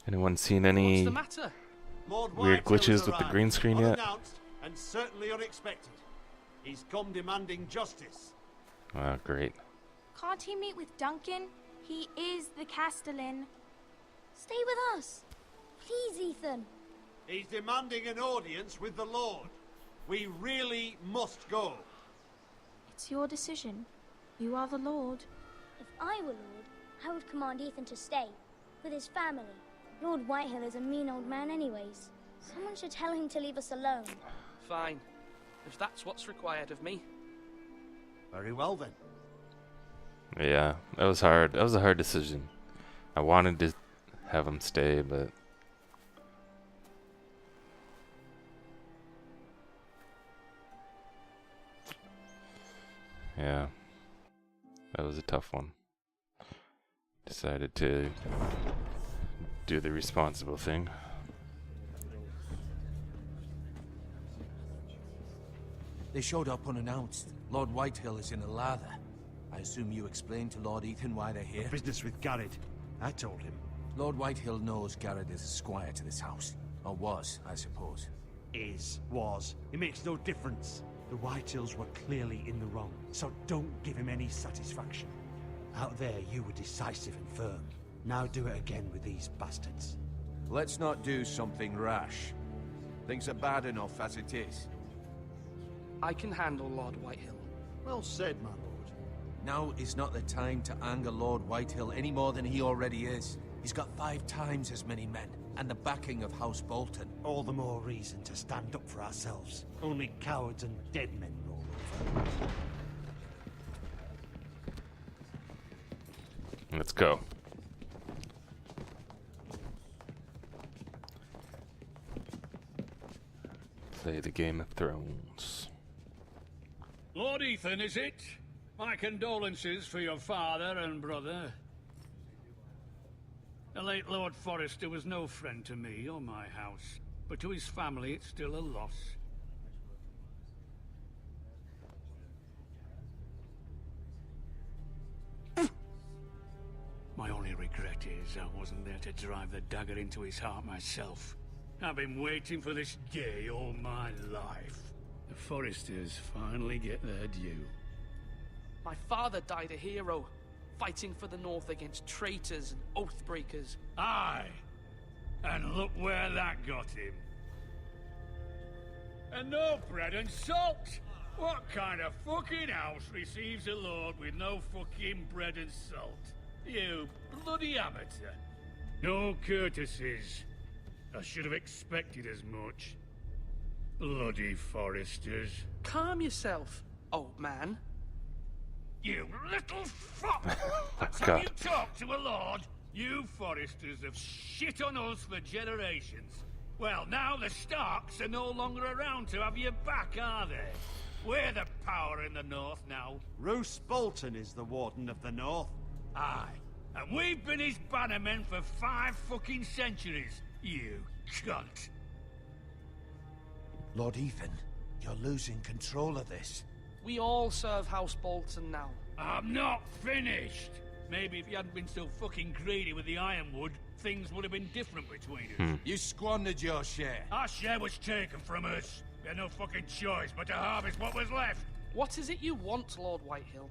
Anyone seen any What's the matter? Lord weird Whitehall glitches has with the arrived, green screen yet? unannounced and certainly unexpected. He's come demanding justice. Oh, great. Can't he meet with Duncan? He is the Castellan. Stay with us. Please, Ethan. He's demanding an audience with the Lord. We really must go. It's your decision. You are the lord. If I were lord, I would command Ethan to stay with his family. Lord Whitehill is a mean old man anyways. Someone should tell him to leave us alone. Fine. If that's what's required of me. Very well then. Yeah, that was hard. That was a hard decision. I wanted to have him stay, but yeah, that was a tough one. Decided to do the responsible thing. They showed up unannounced. Lord Whitehill is in a lather. I assume you explained to Lord Ethan why they're here? Business with Garrett. I told him. Lord Whitehill knows Garrett is a squire to this house. Or was, I suppose. Was. It makes no difference. The Whitehills were clearly in the wrong, so don't give him any satisfaction. Out there, you were decisive and firm. Now do it again with these bastards. Let's not do something rash. Things are bad enough as it is. I can handle Lord Whitehill. Well said, my lord. Now is not the time to anger Lord Whitehill any more than he already is. He's got 5 times as many men, and the backing of House Bolton. All the more reason to stand up for ourselves. Only cowards and dead men roll over. Let's go. Play the Game of Thrones. Lord Ethan, is it? My condolences for your father and brother. The late Lord Forrester was no friend to me or my house, but to his family it's still a loss. My only regret is I wasn't there to drive the dagger into his heart myself. I've been waiting for this day all my life. The Forresters finally get their due. My father died a hero, fighting for the North against traitors and oath-breakers. Aye! And look where that got him. And no bread and salt! What kind of fucking house receives a lord with no fucking bread and salt? You bloody amateur. No courtesies. I should have expected as much. Bloody Forresters. Calm yourself, old man. You little fuck! That's how God. you talk to a lord? You Forresters have shit on us for generations. Well, now the Starks are no longer around to have your back, are they? We're the power in the North now. Roose Bolton is the Warden of the North. Aye. And we've been his bannermen for 5 fucking centuries. You cunt. Lord Ethan, you're losing control of this. We all serve House Bolton now. I'm not finished. Maybe if you hadn't been so fucking greedy with the ironwood, things would have been different between us. You squandered your share. Our share was taken from us. We had no fucking choice but to harvest what was left. What is it you want, Lord Whitehill?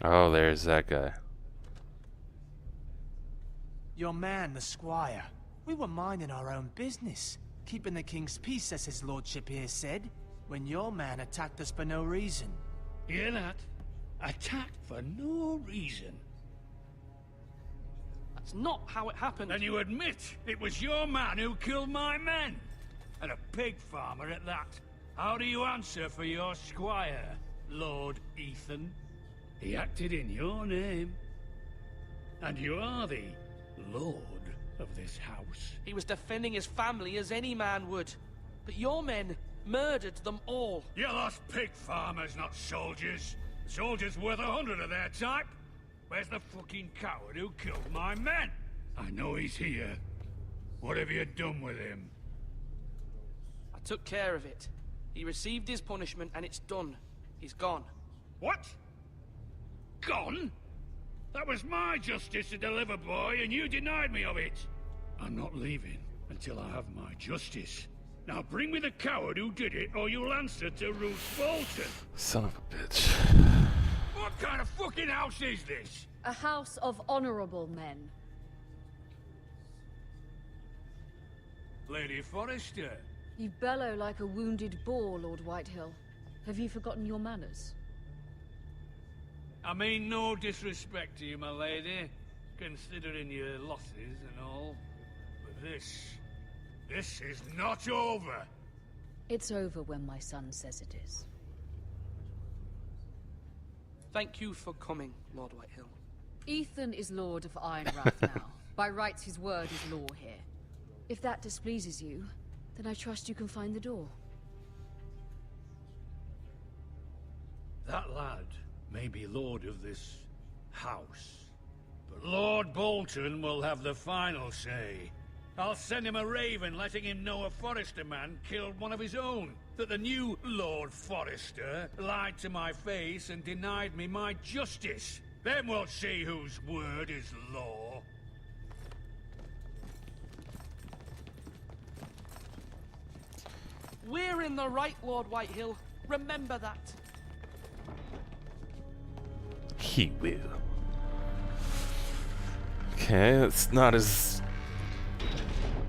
Oh, there's that guy. Your man, the squire. We were minding our own business, keeping the king's peace, as his lordship here said, when your man attacked us for no reason. Hear that? Attacked for no reason. That's not how it happened. And you admit it was your man who killed my men? And a pig farmer at that. How do you answer for your squire, Lord Ethan? He acted in your name. And you are the lord of this house. He was defending his family as any man would. But your men murdered them all. You lost pig farmers, not soldiers. Soldiers worth 100 of their type. Where's the fucking coward who killed my men? I know he's here. What have you done with him? I took care of it. He received his punishment and it's done. He's gone. What? Gone? That was my justice to deliver, boy, and you denied me of it. I'm not leaving until I have my justice. Now bring me the coward who did it, or you'll answer to Roose Bolton. Son of a bitch. What kind of fucking house is this? A house of honorable men. Lady Forrester. You bellow like a wounded boar, Lord Whitehill. Have you forgotten your manners? I mean no disrespect to you, my lady, considering your losses and all. But this is not over. It's over when my son says it is. Thank you for coming, Lord Whitehill. Ethan is Lord of Ironrath now. By rights, his word is law here. If that displeases you, then I trust you can find the door. That lad may be lord of this house, but Lord Bolton will have the final say. I'll send him a raven letting him know a Forrester man killed one of his own. that the new Lord Forrester lied to my face and denied me my justice. Then we'll see whose word is law. We're in the right, Lord Whitehill. Remember that. He will. Okay, it's not as...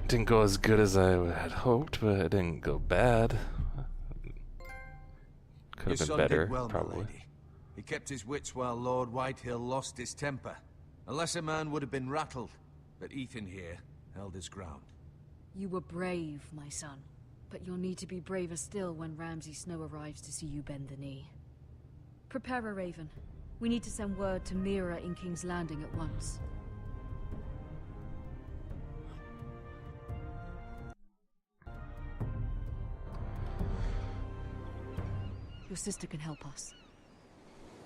Didn't go as good as I had hoped, but it didn't go bad. Could have been son better, did well, probably. milady. He kept his wits while Lord Whitehill lost his temper. A lesser man would have been rattled, but Ethan here held his ground. You were brave, my son. But you'll need to be braver still when Ramsay Snow arrives to see you bend the knee. Prepare a raven. We need to send word to Mira in King's Landing at once. Your sister can help us.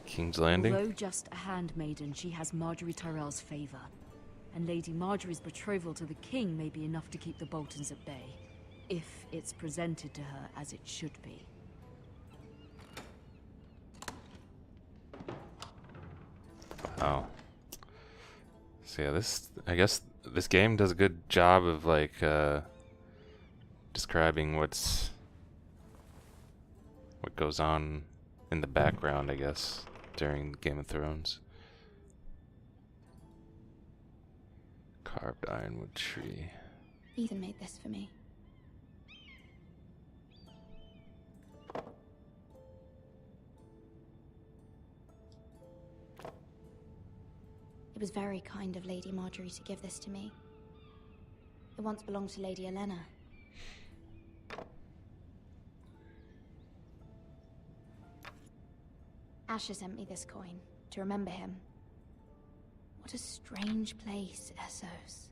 King's Landing? Although just a handmaiden, she has Marjorie Tyrell's favor. And Lady Marjorie's betrothal to the king may be enough to keep the Boltons at bay. If it's presented to her as it should be. Oh. So yeah, I guess this game does a good job of like describing what goes on in the background, I guess, during Game of Thrones. Carved ironwood tree. Ethan made this for me. It was very kind of Lady Marjorie to give this to me. It once belonged to Lady Elena. Asher sent me this coin to remember him. What a strange place, Essos.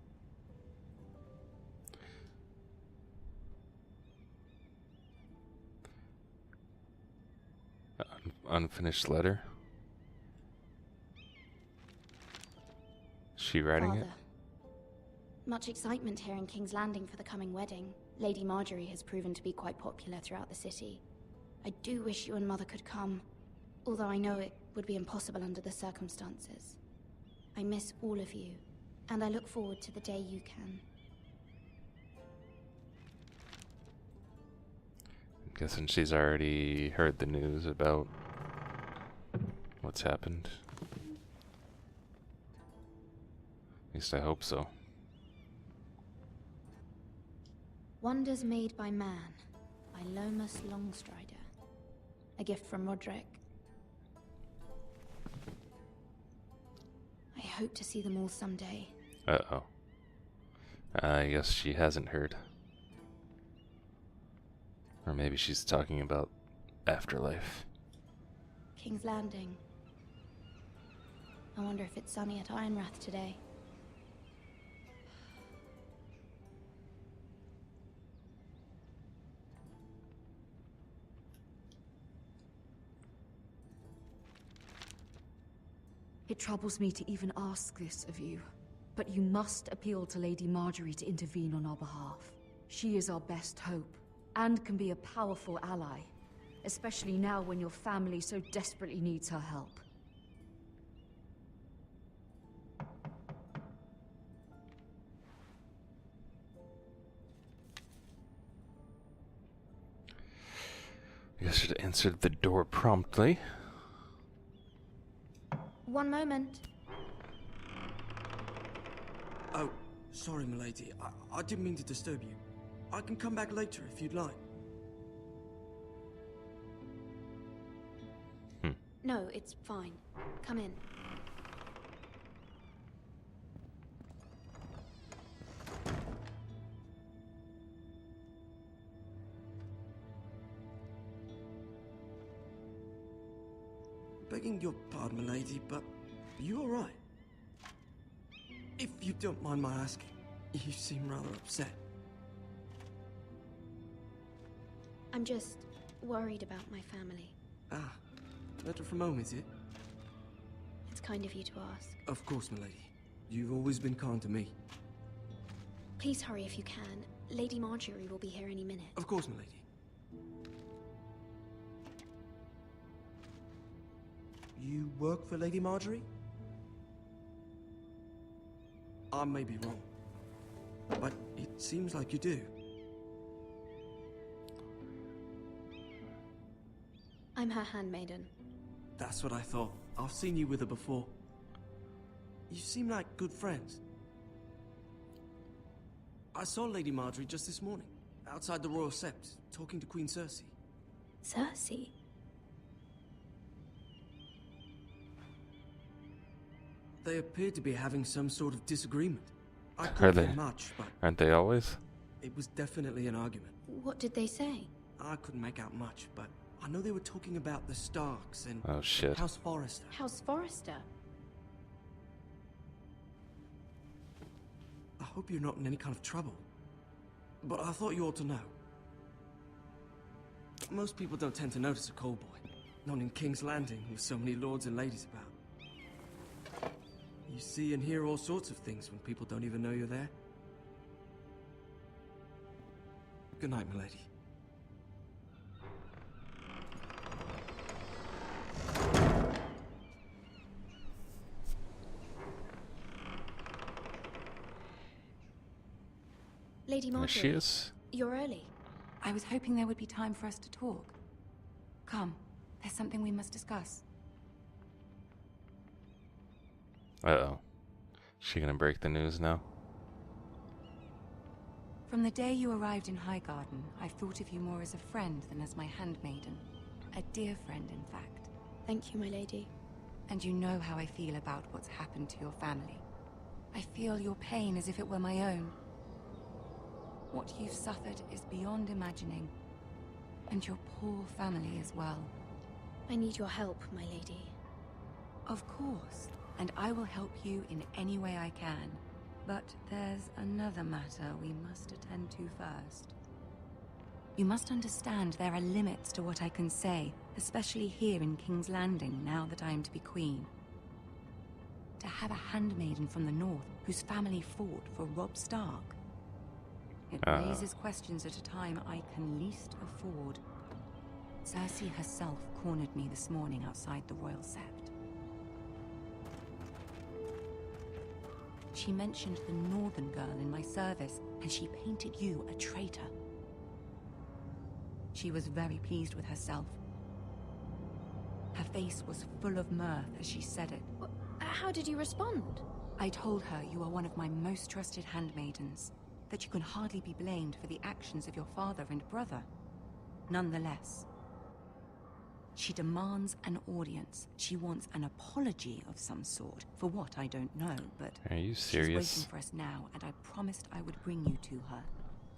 Unfinished letter. She writing it? Father, much excitement here in King's Landing for the coming wedding. Lady Marjorie has proven to be quite popular throughout the city. I do wish you and Mother could come, although I know it would be impossible under the circumstances. I miss all of you, and I look forward to the day you can. I'm guessing she's already heard the news about what's happened. At least I hope so. Wonders Made by Man, by Lomas Longstrider. A gift from Roderick. I hope to see them all someday. Uh-oh. I guess she hasn't heard. Or maybe she's talking about afterlife. King's Landing. I wonder if it's sunny at Ironrath today. It troubles me to even ask this of you, but you must appeal to Lady Marjorie to intervene on our behalf. She is our best hope, and can be a powerful ally, especially now when your family so desperately needs her help. I guess I should have answered the door promptly. One moment. Oh, sorry, milady. I didn't mean to disturb you. I can come back later if you'd like. No, it's fine. Come in. Begging your pardon, milady, but you all right? If you don't mind my asking, you seem rather upset. I'm just worried about my family. Ah, letter from home, is it? It's kind of you to ask. Of course, milady. You've always been kind to me. Please hurry if you can. Lady Marjorie will be here any minute. Of course, milady. you work for Lady Marjorie? I may be wrong, but it seems like you do. I'm her handmaiden. That's what I thought. I've seen you with her before. You seem like good friends. I saw Lady Marjorie just this morning, outside the Royal Sept, talking to Queen Cersei. Cersei? They appeared to be having some sort of disagreement. I Are couldn't they? hear much, but Aren't they always? it was definitely an argument. What did they say? I couldn't make out much, but I know they were talking about the Starks and Oh shit. House Forrester. House Forrester? I hope you're not in any kind of trouble, but I thought you ought to know. Most people don't tend to notice a call boy, not in King's Landing with so many lords and ladies about. You see and hear all sorts of things when people don't even know you're there. Good night, milady. Lady There Marjorie, she is. you're early. I was hoping there would be time for us to talk. Come, there's something we must discuss. Uh-oh. She gonna break the news now? From the day you arrived in Highgarden, I've thought of you more as a friend than as my handmaiden. A dear friend, in fact. Thank you, my lady. And you know how I feel about what's happened to your family. I feel your pain as if it were my own. What you've suffered is beyond imagining. And your poor family as well. I need your help, my lady. Of course, and I will help you in any way I can. But there's another matter we must attend to first. You must understand there are limits to what I can say, especially here in King's Landing, now that I am to be queen. To have a handmaiden from the north whose family fought for Robb Stark. It raises questions at a time I can least afford. Cersei herself cornered me this morning outside the Royal Sept. She mentioned the northern girl in my service, and she painted you a traitor. She was very pleased with herself. Her face was full of mirth as she said it. How did you respond? I told her you are one of my most trusted handmaidens, that you can hardly be blamed for the actions of your father and brother. Nonetheless, she demands an audience. She wants an apology of some sort. For what, I don't know, but Are you serious? she's waiting for us now, and I promised I would bring you to her.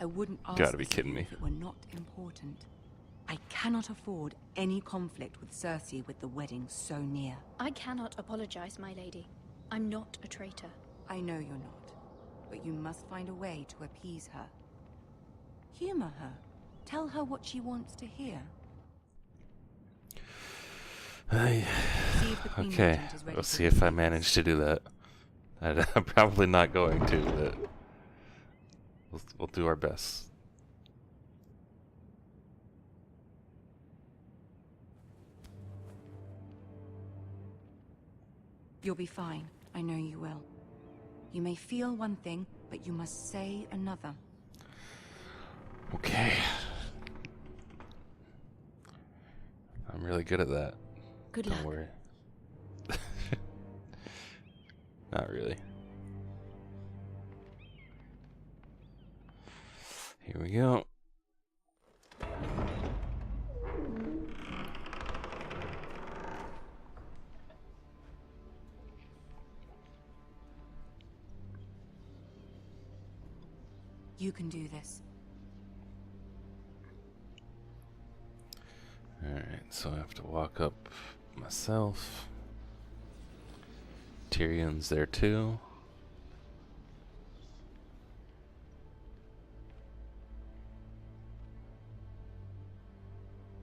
I wouldn't ask Gotta be this of kidding you me. if it were not important. I cannot afford any conflict with Cersei with the wedding so near. I cannot apologize, my lady. I'm not a traitor. I know you're not, but you must find a way to appease her. Humor her. Tell her what she wants to hear. Okay, we'll see if I manage to do that. I'm probably not going to, but we'll do our best. You'll be fine. I know you will. You may feel one thing, but you must say another. Okay. I'm really good at that. Good Don't luck. worry. Not really. Here we go. You can do this. Alright, so I have to walk up myself. Tyrion's there too.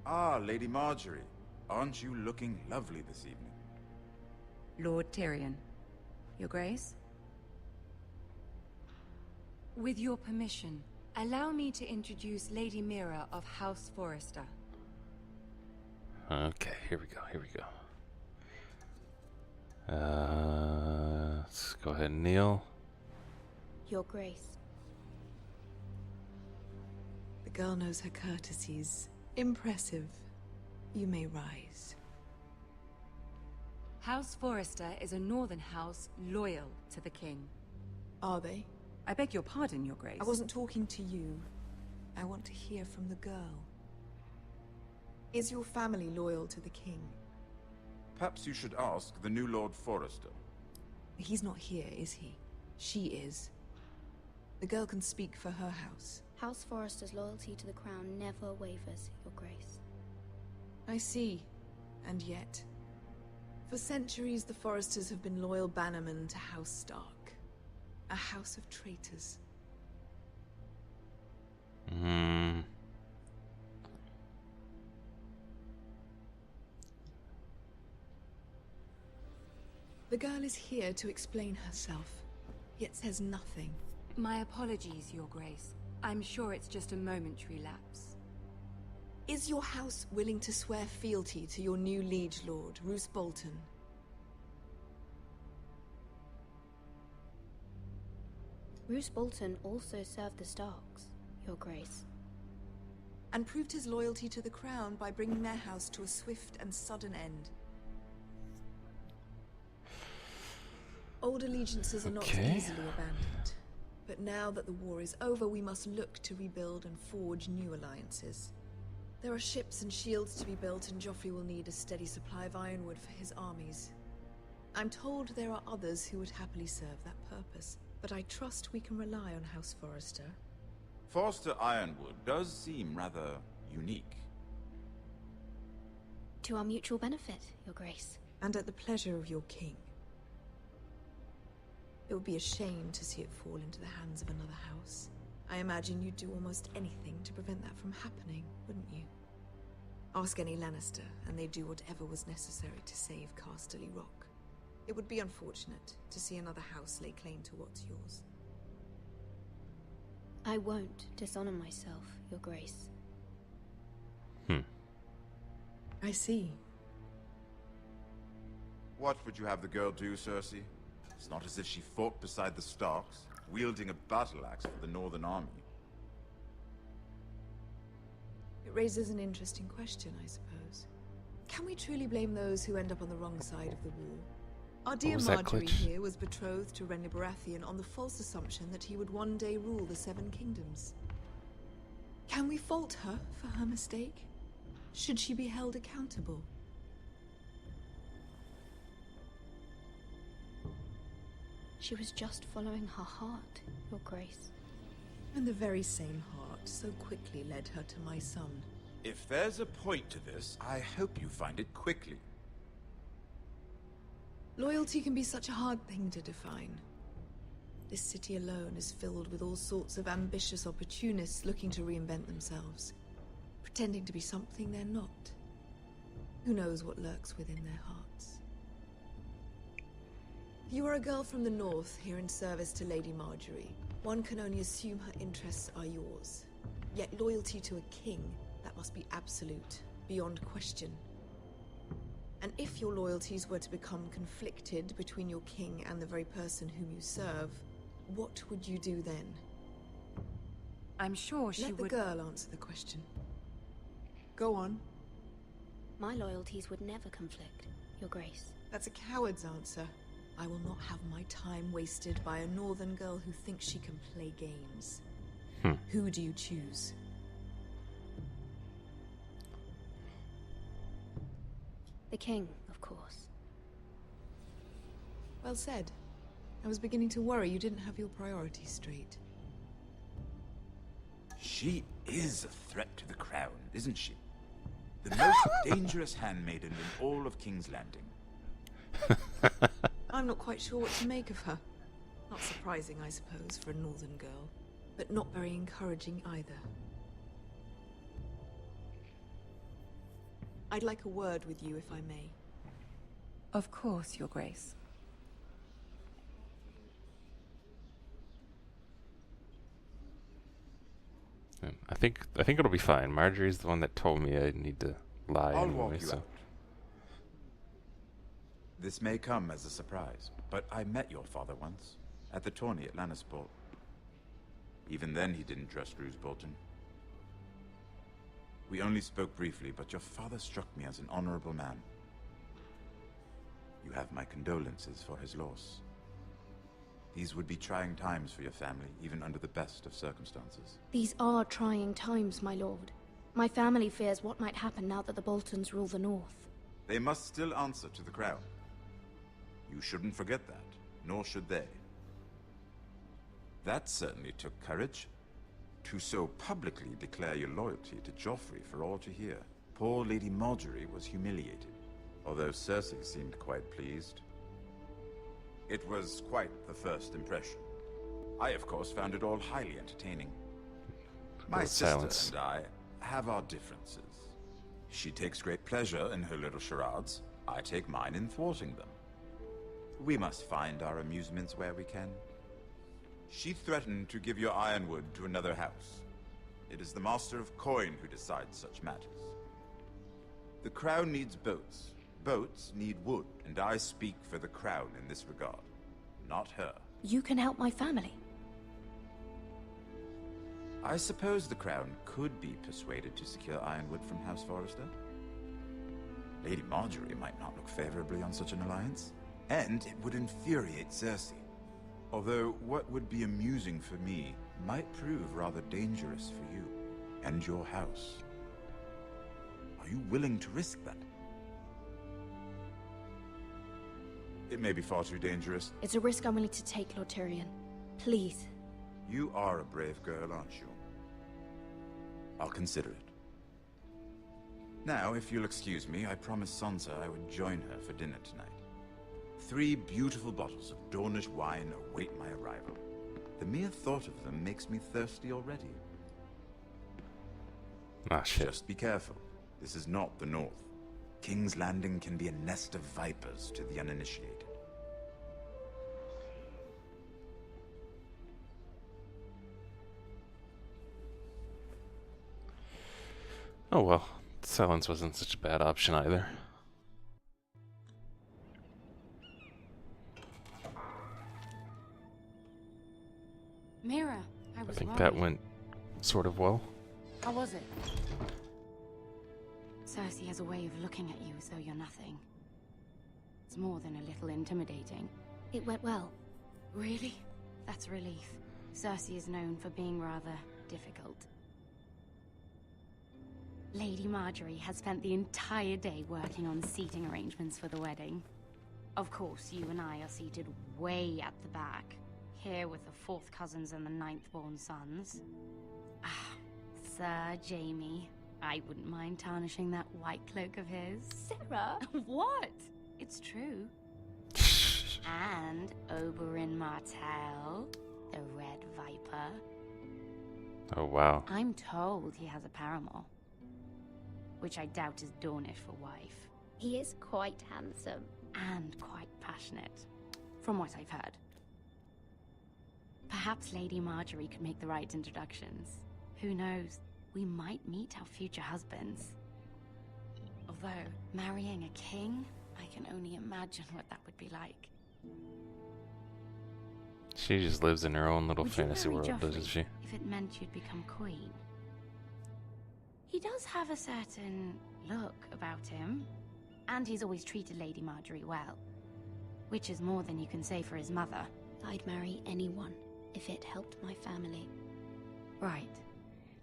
Ah, Lady Marjorie. Aren't you looking lovely this evening? Lord Tyrion. Your Grace? With your permission, allow me to introduce Lady Mira of House Forrester. Okay, here we go, here we go. Let's go ahead and kneel. Your Grace. The girl knows her courtesies. Impressive. You may rise. House Forrester is a northern house loyal to the king. Are they? I beg your pardon, Your Grace. I wasn't talking to you. I want to hear from the girl. Is your family loyal to the king? Perhaps you should ask the new Lord Forrester. He's not here, is he? She is. The girl can speak for her house. House Forrester's loyalty to the crown never wavers, Your Grace. I see. And yet... For centuries, the Forresters have been loyal bannermen to House Stark. A house of traitors. The girl is here to explain herself, yet says nothing. My apologies, Your Grace. I'm sure it's just a momentary lapse. Is your house willing to swear fealty to your new liege lord, Roose Bolton? Roose Bolton also served the Starks, Your Grace. And proved his loyalty to the crown by bringing their house to a swift and sudden end. Old allegiances are not easily abandoned. But now that the war is over, we must look to rebuild and forge new alliances. There are ships and shields to be built, and Joffrey will need a steady supply of ironwood for his armies. I'm told there are others who would happily serve that purpose, but I trust we can rely on House Forrester. Forrester Ironwood does seem rather unique. To our mutual benefit, Your Grace. And at the pleasure of your king. It would be a shame to see it fall into the hands of another house. I imagine you'd do almost anything to prevent that from happening, wouldn't you? Ask any Lannister, and they'd do whatever was necessary to save Casterly Rock. It would be unfortunate to see another house lay claim to what's yours. I won't dishonor myself, Your Grace. I see. What would you have the girl do, Cersei? It's not as if she fought beside the Starks, wielding a battle axe for the Northern Army. It raises an interesting question, I suppose. Can we truly blame those who end up on the wrong side of the war? Our dear Marjorie here was betrothed to Renly Baratheon on the false assumption that he would one day rule the Seven Kingdoms. Can we fault her for her mistake? Should she be held accountable? She was just following her heart, Your Grace. And the very same heart so quickly led her to my son. If there's a point to this, I hope you find it quickly. Loyalty can be such a hard thing to define. This city alone is filled with all sorts of ambitious opportunists looking to reinvent themselves, pretending to be something they're not. Who knows what lurks within their hearts? You are a girl from the north, here in service to Lady Marjorie. One can only assume her interests are yours. Yet loyalty to a king, that must be absolute, beyond question. And if your loyalties were to become conflicted between your king and the very person whom you serve, what would you do then? I'm sure she would... Let the girl answer the question. Go on. My loyalties would never conflict, Your Grace. That's a coward's answer. I will not have my time wasted by a northern girl who thinks she can play games. Who do you choose? The king, of course. Well said. I was beginning to worry you didn't have your priorities straight. She is a threat to the crown, isn't she? The most dangerous handmaiden in all of King's Landing. I'm not quite sure what to make of her. Not surprising, I suppose, for a northern girl, but not very encouraging either. I'd like a word with you, if I may. Of course, Your Grace. I think it'll be fine. Marjorie's the one that told me I need to lie I'll anyway, walk you so. out. This may come as a surprise, but I met your father once, at the tourney at Lannisport. Even then he didn't trust Roose Bolton. We only spoke briefly, but your father struck me as an honorable man. You have my condolences for his loss. These would be trying times for your family, even under the best of circumstances. These are trying times, my lord. My family fears what might happen now that the Boltons rule the North. They must still answer to the crown. You shouldn't forget that, nor should they. That certainly took courage. To so publicly declare your loyalty to Joffrey for all to hear. Poor Lady Marjorie was humiliated, although Cersei seemed quite pleased. It was quite the first impression. I, of course, found it all highly entertaining. My sister and I have our differences. She takes great pleasure in her little charades. I take mine in thwarting them. We must find our amusements where we can. She threatened to give your ironwood to another house. It is the Master of Coin who decides such matters. The crown needs boats. Boats need wood, and I speak for the crown in this regard, not her. You can help my family. I suppose the crown could be persuaded to secure ironwood from House Forrester. Lady Marjorie might not look favorably on such an alliance, and it would infuriate Cersei. Although what would be amusing for me might prove rather dangerous for you and your house. Are you willing to risk that? It may be far too dangerous. It's a risk I'm willing to take, Lord Tyrion. Please. You are a brave girl, aren't you? I'll consider it. Now, if you'll excuse me, I promised Sansa I would join her for dinner tonight. 3 beautiful bottles of Dornish wine await my arrival. The mere thought of them makes me thirsty already. Ah, shit. Just be careful. This is not the North. King's Landing can be a nest of vipers to the uninitiated. Oh well, silence wasn't such a bad option either. Mira, I think that went sort of well. How was it? Cersei has a way of looking at you as though you're nothing. It's more than a little intimidating. It went well. Really? That's a relief. Cersei is known for being rather difficult. Lady Marjorie has spent the entire day working on seating arrangements for the wedding. Of course, you and I are seated way at the back, here with the 4th cousins and the 9th-born sons. Ah, Sir Jaime. I wouldn't mind tarnishing that white cloak of his. Sarah? What? It's true. And Oberyn Martell, the Red Viper. Oh, wow. I'm told he has a paramour, which I doubt is Dornish for wife. He is quite handsome. And quite passionate, from what I've heard. Perhaps Lady Marjorie could make the right introductions. Who knows? We might meet our future husbands. Although, marrying a king, I can only imagine what that would be like. She just lives in her own little Would you fantasy marry world, Joffrey doesn't she? if it meant you'd become queen? He does have a certain look about him, and he's always treated Lady Marjorie well, which is more than you can say for his mother. I'd marry anyone if it helped my family. Right,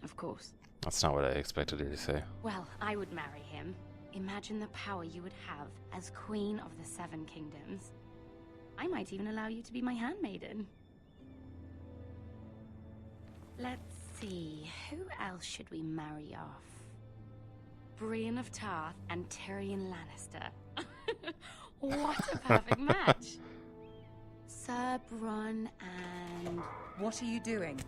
of course. That's not what I expected her to say. Well, I would marry him. Imagine the power you would have as Queen of the 7 Kingdoms. I might even allow you to be my handmaiden. Let's see, who else should we marry off? Brienne of Tarth and Tyrion Lannister. What a perfect match! Sir Bronn and... What are you doing?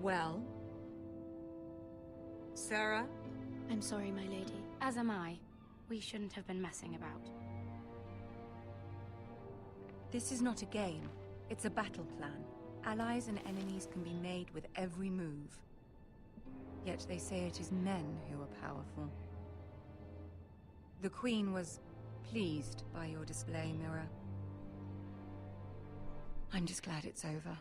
Well? Sarah? I'm sorry, my lady. As am I. We shouldn't have been messing about. This is not a game. It's a battle plan. Allies and enemies can be made with every move. Yet they say it is men who are powerful. The Queen was pleased by your display, Mira. I'm just glad it's over.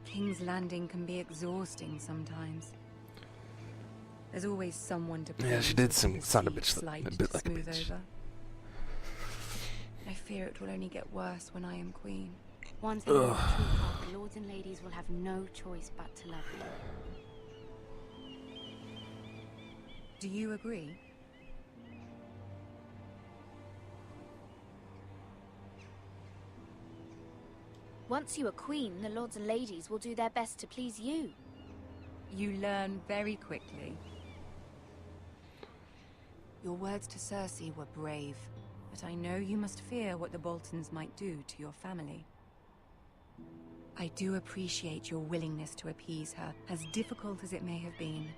King's Landing can be exhausting sometimes. There's always someone to Yeah, she did sound a bit like a smooth bitch. over. I fear it will only get worse when I am queen. Once in the true path, the lords and ladies will have no choice but to love you. Do you agree? Once you are queen, the lords and ladies will do their best to please you. You learn very quickly. Your words to Cersei were brave, but I know you must fear what the Boltons might do to your family. I do appreciate your willingness to appease her, as difficult as it may have been.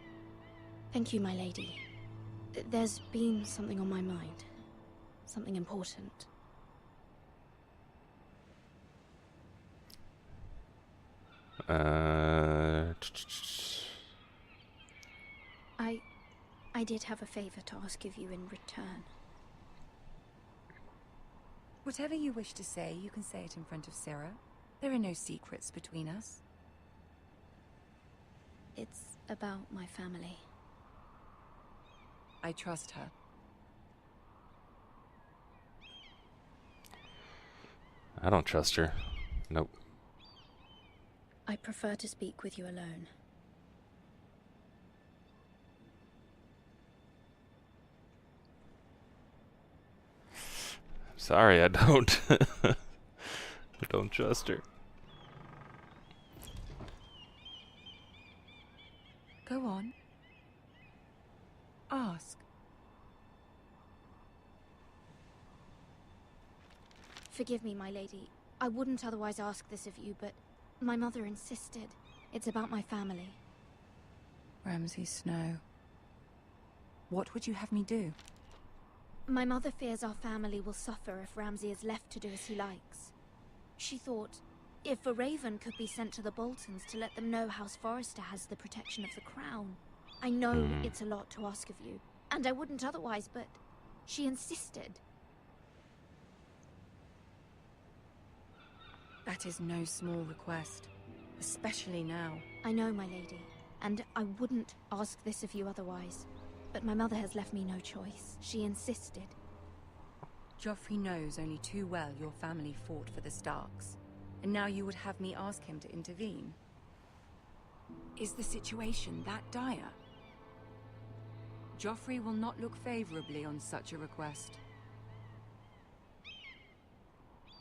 Thank you, my lady. There's been something on my mind. Something important. I did have a favor to ask of you in return. Whatever you wish to say, you can say it in front of Sarah. There are no secrets between us. It's about my family. I trust her. I don't trust her. Nope. I prefer to speak with you alone. Sorry, I don't. I don't trust her. Go on. Ask. Forgive me, my lady. I wouldn't otherwise ask this of you, but my mother insisted. It's about my family. Ramsay Snow. What would you have me do? My mother fears our family will suffer if Ramsay is left to do as he likes. She thought, if a raven could be sent to the Boltons to let them know House Forrester has the protection of the crown. I know it's a lot to ask of you, and I wouldn't otherwise, but she insisted. That is no small request, especially now. I know, my lady, and I wouldn't ask this of you otherwise. But my mother has left me no choice. She insisted. Joffrey knows only too well your family fought for the Starks, and now you would have me ask him to intervene. Is the situation that dire? Joffrey will not look favorably on such a request.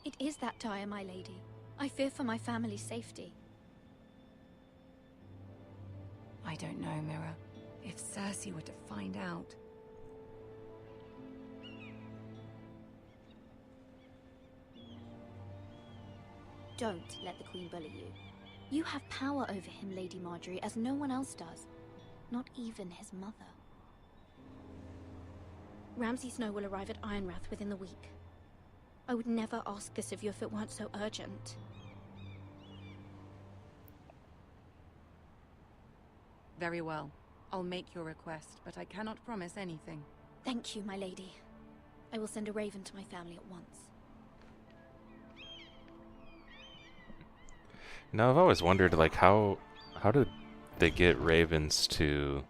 It is that dire, my lady. I fear for my family's safety. I don't know, Mira. If Cersei were to find out... Don't let the Queen bully you. You have power over him, Lady Marjorie, as no one else does. Not even his mother. Ramsay Snow will arrive at Ironrath within the week. I would never ask this of you if it weren't so urgent. Very well. I'll make your request, but I cannot promise anything. Thank you, my lady. I will send a raven to my family at once. Now, I've always wondered, like, how did they get ravens to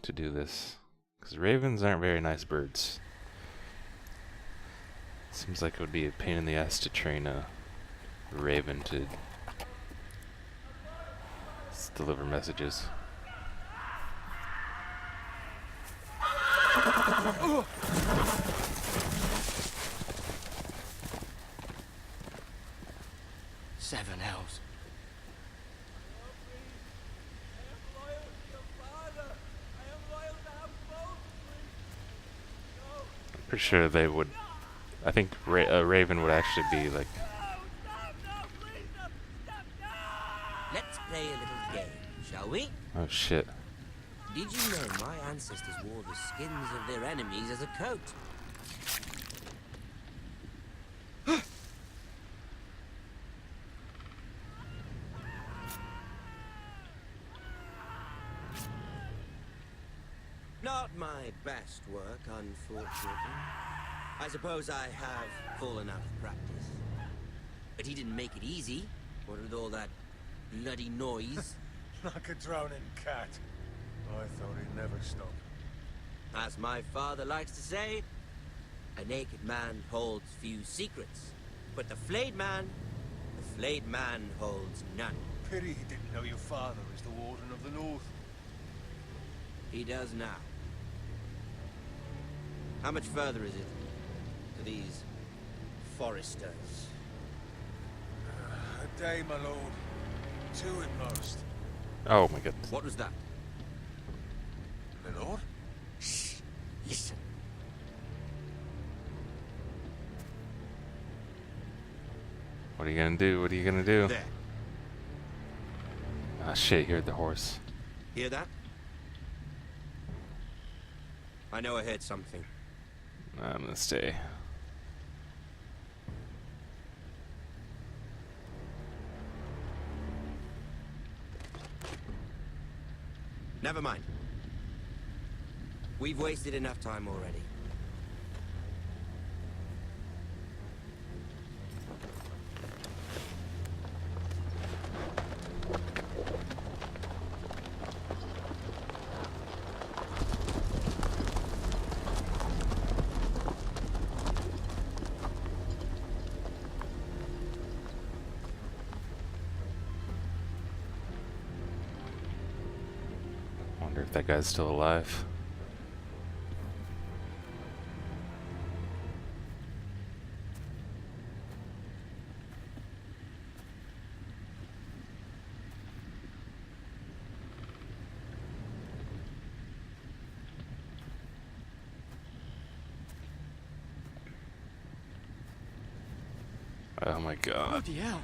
do this? Because ravens aren't very nice birds. Seems like it would be a pain in the ass to train a raven to deliver messages. Seven hells. I'm pretty sure they would. I think a raven would actually be like. Let's play a little game, shall we? Oh shit. Did you know my ancestors wore the skins of their enemies as a coat? Not my best work, unfortunately. I suppose I have fallen out of practice. But he didn't make it easy, what with all that bloody noise. Like a drowning cat. I thought he'd never stop. As my father likes to say, a naked man holds few secrets. But the flayed man holds none. Pity he didn't know your father is the Warden of the North. He does now. How much further is it to these foresters? A day, my lord. 2 at most. Oh my goodness. What was that? My lord? Shh. Listen. What are you gonna do? What are you gonna do? There. Ah, shit, heard the horse. Hear that? I know I heard something. I'm gonna stay. Never mind. We've wasted enough time already. Wonder if that guy's still alive. Oh my god. Bloody hell.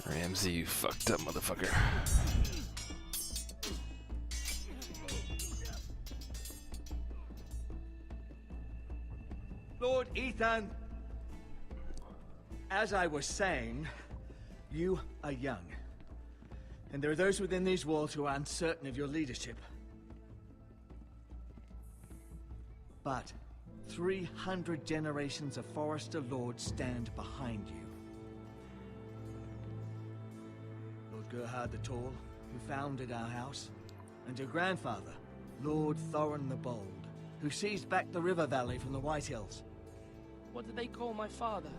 Ramsey, you fucked up motherfucker. Lord Ethan, as I was saying, you are young. And there are those within these walls who are uncertain of your leadership. But 300 generations of Forester Lords stand behind you. Lord Gerhard the Tall, who founded our house, and your grandfather, Lord Thorin the Bold, who seized back the river valley from the White Hills. What did they call my father?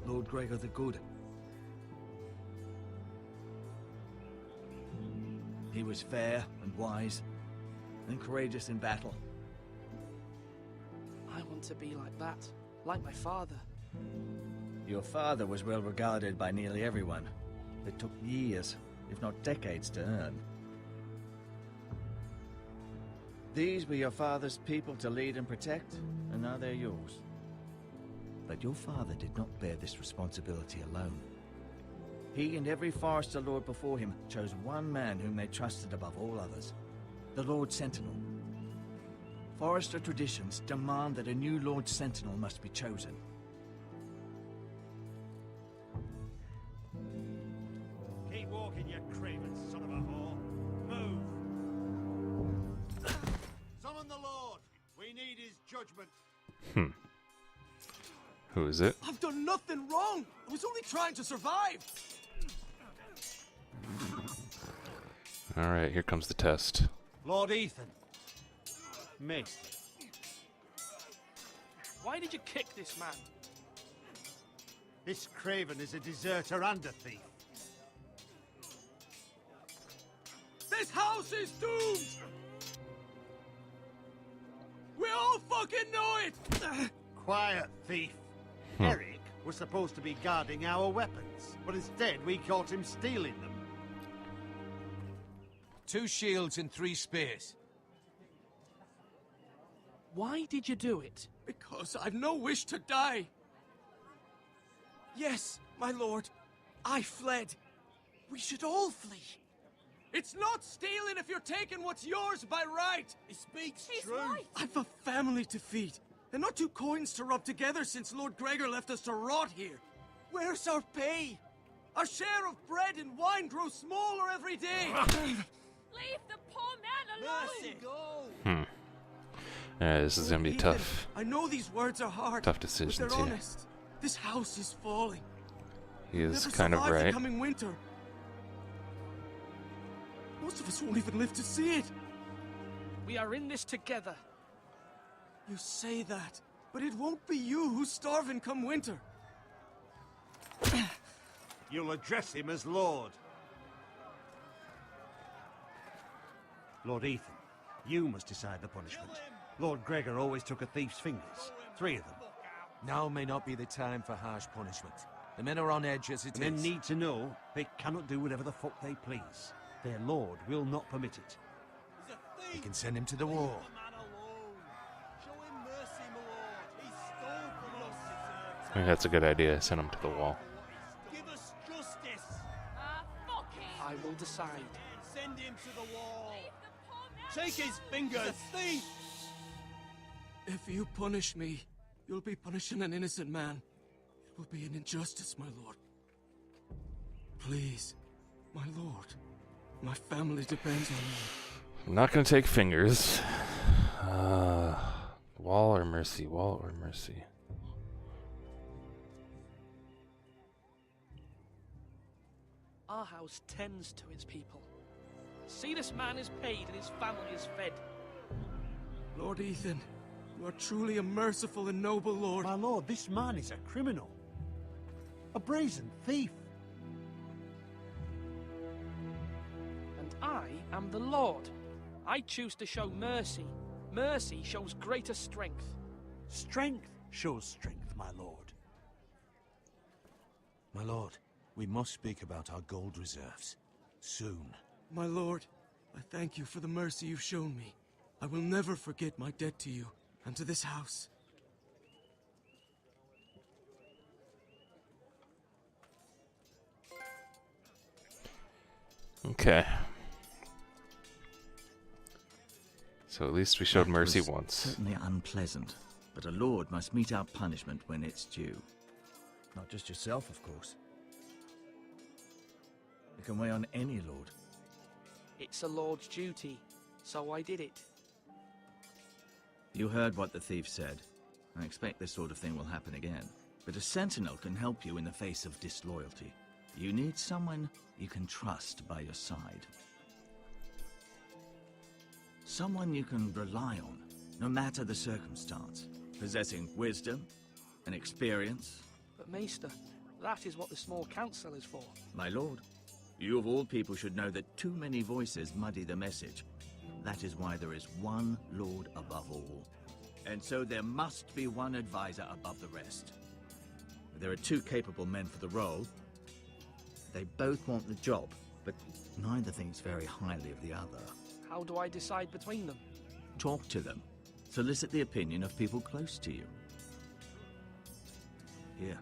Lord Gregor the Good. He was fair and wise, and courageous in battle. I want to be like that, like my father. Your father was well regarded by nearly everyone. It took years, if not decades, to earn. These were your father's people to lead and protect, and now they're yours. But your father did not bear this responsibility alone. He and every Forester Lord before him chose one man whom they trusted above all others, the Lord Sentinel. Forester traditions demand that a new Lord Sentinel must be chosen. Keep walking, you craven son of a whore. Move! Summon the Lord! We need his judgment. Who is it? I've done nothing wrong! I was only trying to survive! Alright, here comes the test. Lord Ethan. Missed. Why did you kick this man? This craven is a deserter and a thief. This house is doomed! We all fucking know it! Quiet, thief. Eric was supposed to be guarding our weapons, but instead we caught him stealing them. 2 shields and 3 spears. Why did you do it? Because I've no wish to die. Yes, my lord. I fled. We should all flee. It's not stealing if you're taking what's yours by right. He speaks He's true. right. I've a family to feed, They're not two coins to rub together since Lord Gregor left us to rot here. Where's our pay? Our share of bread and wine grows smaller every day. Leave the poor man alone! Mercy, go! This is gonna be Ethan, tough. I know these words are hard. Tough decisions but they're here. honest. This house is falling. He is Never kind of survive the right. coming winter. Most of us won't even live to see it. We are in this together. You say that, but it won't be you who's starving come winter. You'll address him as Lord. Lord Ethan, you must decide the punishment. Lord Gregor always took a thief's fingers. 3 of them. Now may not be the time for harsh punishment. The men are on edge as it is. Men need to know they cannot do whatever the fuck they please. Their lord will not permit it. We can send him to the war. I think that's a good idea. Send him to the wall. Give us justice. Fuck him! I will decide. Send him to the wall. Take his fingers. Thief! If you punish me, you'll be punishing an innocent man. It will be an injustice, my lord. Please, my lord. My family depends on you. I'm not gonna take fingers. Wall or mercy? Wall or mercy? Our house tends to its people. See, this man is paid and his family is fed. Lord Ethan, you are truly a merciful and noble lord. My lord, this man is a criminal. A brazen thief. And I am the Lord. I choose to show mercy. Mercy shows greater strength. Strength shows strength, my lord. My lord, we must speak about our gold reserves. Soon. My lord, I thank you for the mercy you've shown me. I will never forget my debt to you and to this house. Okay. So at least we showed That mercy was once. Certainly unpleasant, but a lord must mete out punishment when it's due. Not just yourself, of course. It can weigh on any lord. It's a lord's duty, so I did it. You heard what the thief said. I expect this sort of thing will happen again. But a sentinel can help you in the face of disloyalty. You need someone you can trust by your side. Someone you can rely on, no matter the circumstance. Possessing wisdom and experience. But Maester, that is what the small council is for. My lord, you of all people should know that too many voices muddy the message. That is why there is one lord above all. And so there must be one advisor above the rest. There are 2 capable men for the role. They both want the job, but neither thinks very highly of the other. How do I decide between them? Talk to them. Solicit the opinion of people close to you. Here,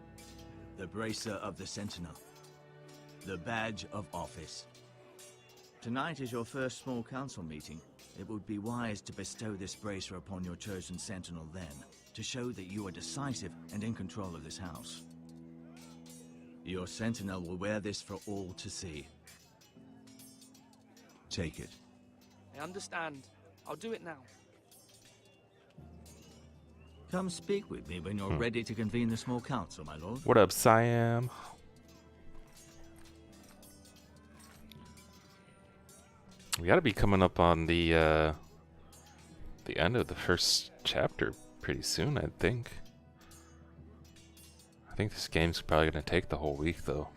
the bracer of the Sentinel. The badge of office. Tonight is your first small council meeting. It would be wise to bestow this bracer upon your chosen sentinel then, to show that you are decisive and in control of this house. Your sentinel will wear this for all to see. Take it. I understand. I'll do it now. Come speak with me when you're ready to convene the small council, my lord. What up, Siam? We gotta be coming up on the end of the first chapter pretty soon, I think. I think this game's probably gonna take the whole week, though.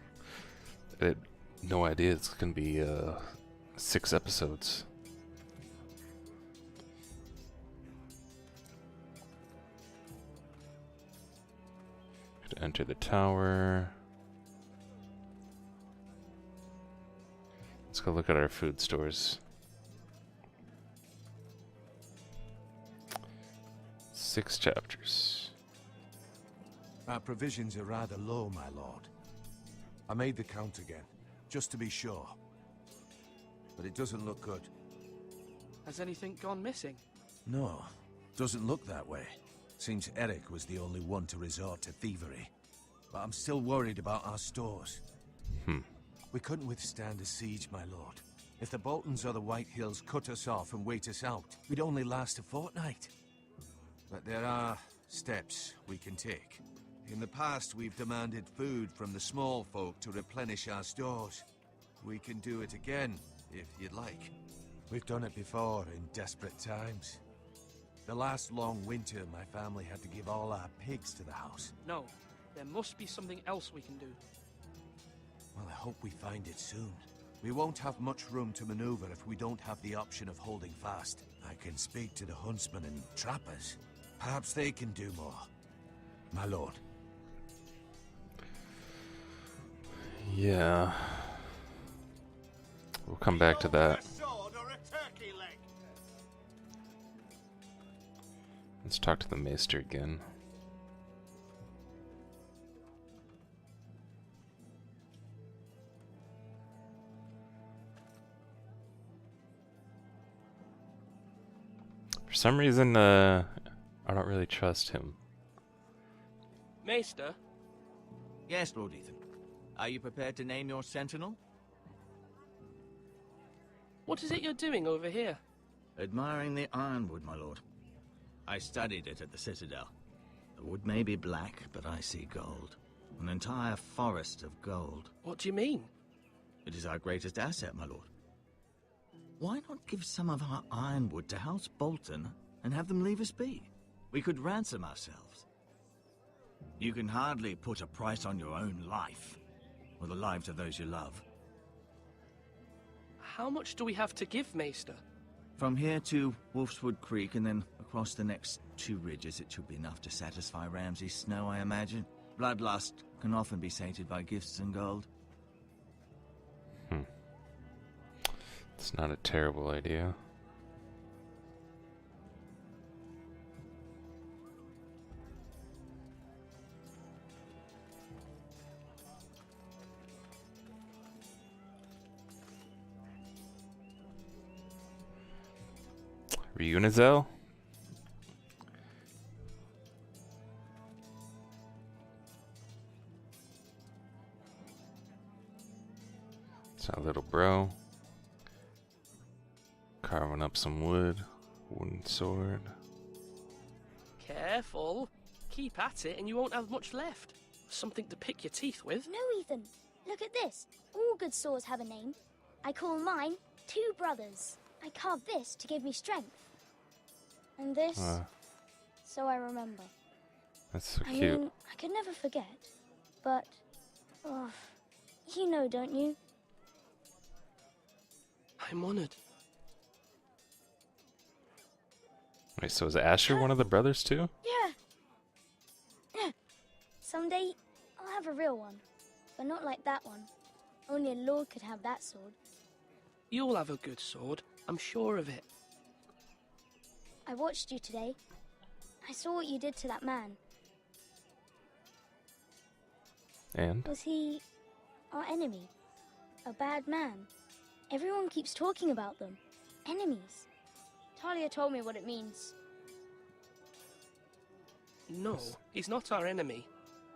I had no idea it's gonna be 6 episodes. To enter the tower. Let's go look at our food stores. 6 chapters. Our provisions are rather low, my lord. I made the count again, just to be sure. But it doesn't look good. Has anything gone missing? No, doesn't look that way. Seems Eric was the only one to resort to thievery. But I'm still worried about our stores. We couldn't withstand a siege, my lord. If the Boltons or the White Hills cut us off and wait us out, we'd only last a fortnight. But there are steps we can take. In the past, we've demanded food from the small folk to replenish our stores. We can do it again, if you'd like. We've done it before in desperate times. The last long winter, my family had to give all our pigs to the house. No, there must be something else we can do. Well, I hope we find it soon. We won't have much room to maneuver if we don't have the option of holding fast. I can speak to the huntsmen and trappers. Perhaps they can do more. My lord. Yeah. We'll come back to that. Let's talk to the Maester again. For some reason, I don't really trust him. Maester? Yes, Lord Ethan. Are you prepared to name your sentinel? What is it you're doing over here? Admiring the ironwood, my lord. I studied it at the Citadel. The wood may be black, but I see gold. An entire forest of gold. What do you mean? It is our greatest asset, my lord. Why not give some of our ironwood to House Bolton and have them leave us be? We could ransom ourselves. You can hardly put a price on your own life, or the lives of those you love. How much do we have to give, Maester? From here to Wolfswood Creek and then across the next 2 ridges, it should be enough to satisfy Ramsay Snow, I imagine. Bloodlust can often be sated by gifts and gold. It's not a terrible idea. Reunizel? It's our little bro. Carving up some wood. Wooden sword. Careful. Keep at it and you won't have much left. Something to pick your teeth with. No, Ethan. Look at this. All good swords have a name. I call mine Two Brothers. I carved this to give me strength. And this, so I remember. That's so I cute. mean, I could never forget. But, oh, you know, don't you? I'm honored. Wait, so is Asher one of the brothers too? Yeah. Someday, I'll have a real one. But not like that one. Only a lord could have that sword. You'll have a good sword. I'm sure of it. I watched you today. I saw what you did to that man. And? Was he our enemy? A bad man? Everyone keeps talking about them. Enemies. Talia told me what it means. No, he's not our enemy.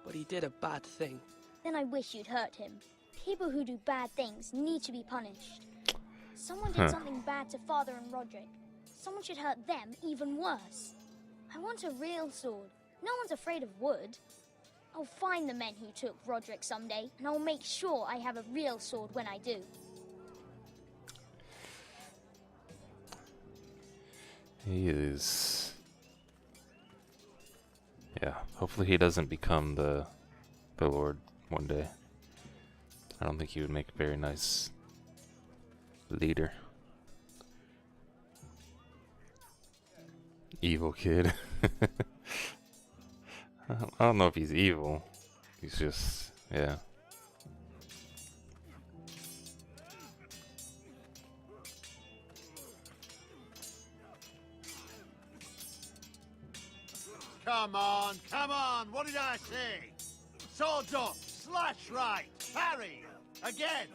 But he did a bad thing. Then I wish you'd hurt him. People who do bad things need to be punished. Someone did something bad to Father and Roderick. Someone should hurt them even worse. I want a real sword. No one's afraid of wood. I'll find the men who took Roderick someday, and I'll make sure I have a real sword when I do. He is... Yeah, hopefully he doesn't become the Lord one day. I don't think he would make a very nice leader. Evil kid. I don't know if he's evil. He's just, yeah. Come on, what did I say? Swords up, slash right, parry, again.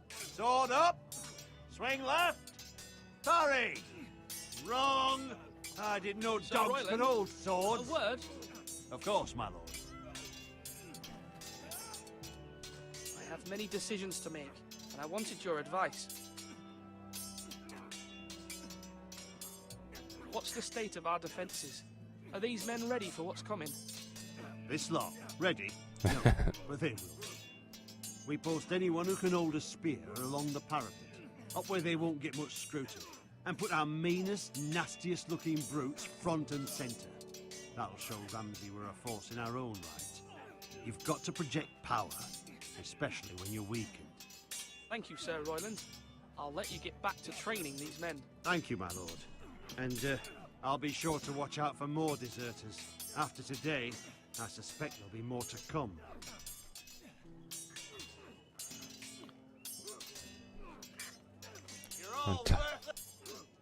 Sword up, swing left, parry, wrong, I didn't know Sir dogs Royland, could hold swords. A word? Of course, my lord. I have many decisions to make, and I wanted your advice. What's the state of our defences? Are these men ready for what's coming? This lot, ready? No, but they will. We post anyone who can hold a spear along the parapet, up where they won't get much scrutiny, and put our meanest, nastiest looking brutes front and centre. That'll show Ramsay we're a force in our own right. You've got to project power, especially when you're weakened. Thank you, Sir Royland. I'll let you get back to training these men. Thank you, my lord. And I'll be sure to watch out for more deserters. After today, I suspect there'll be more to come.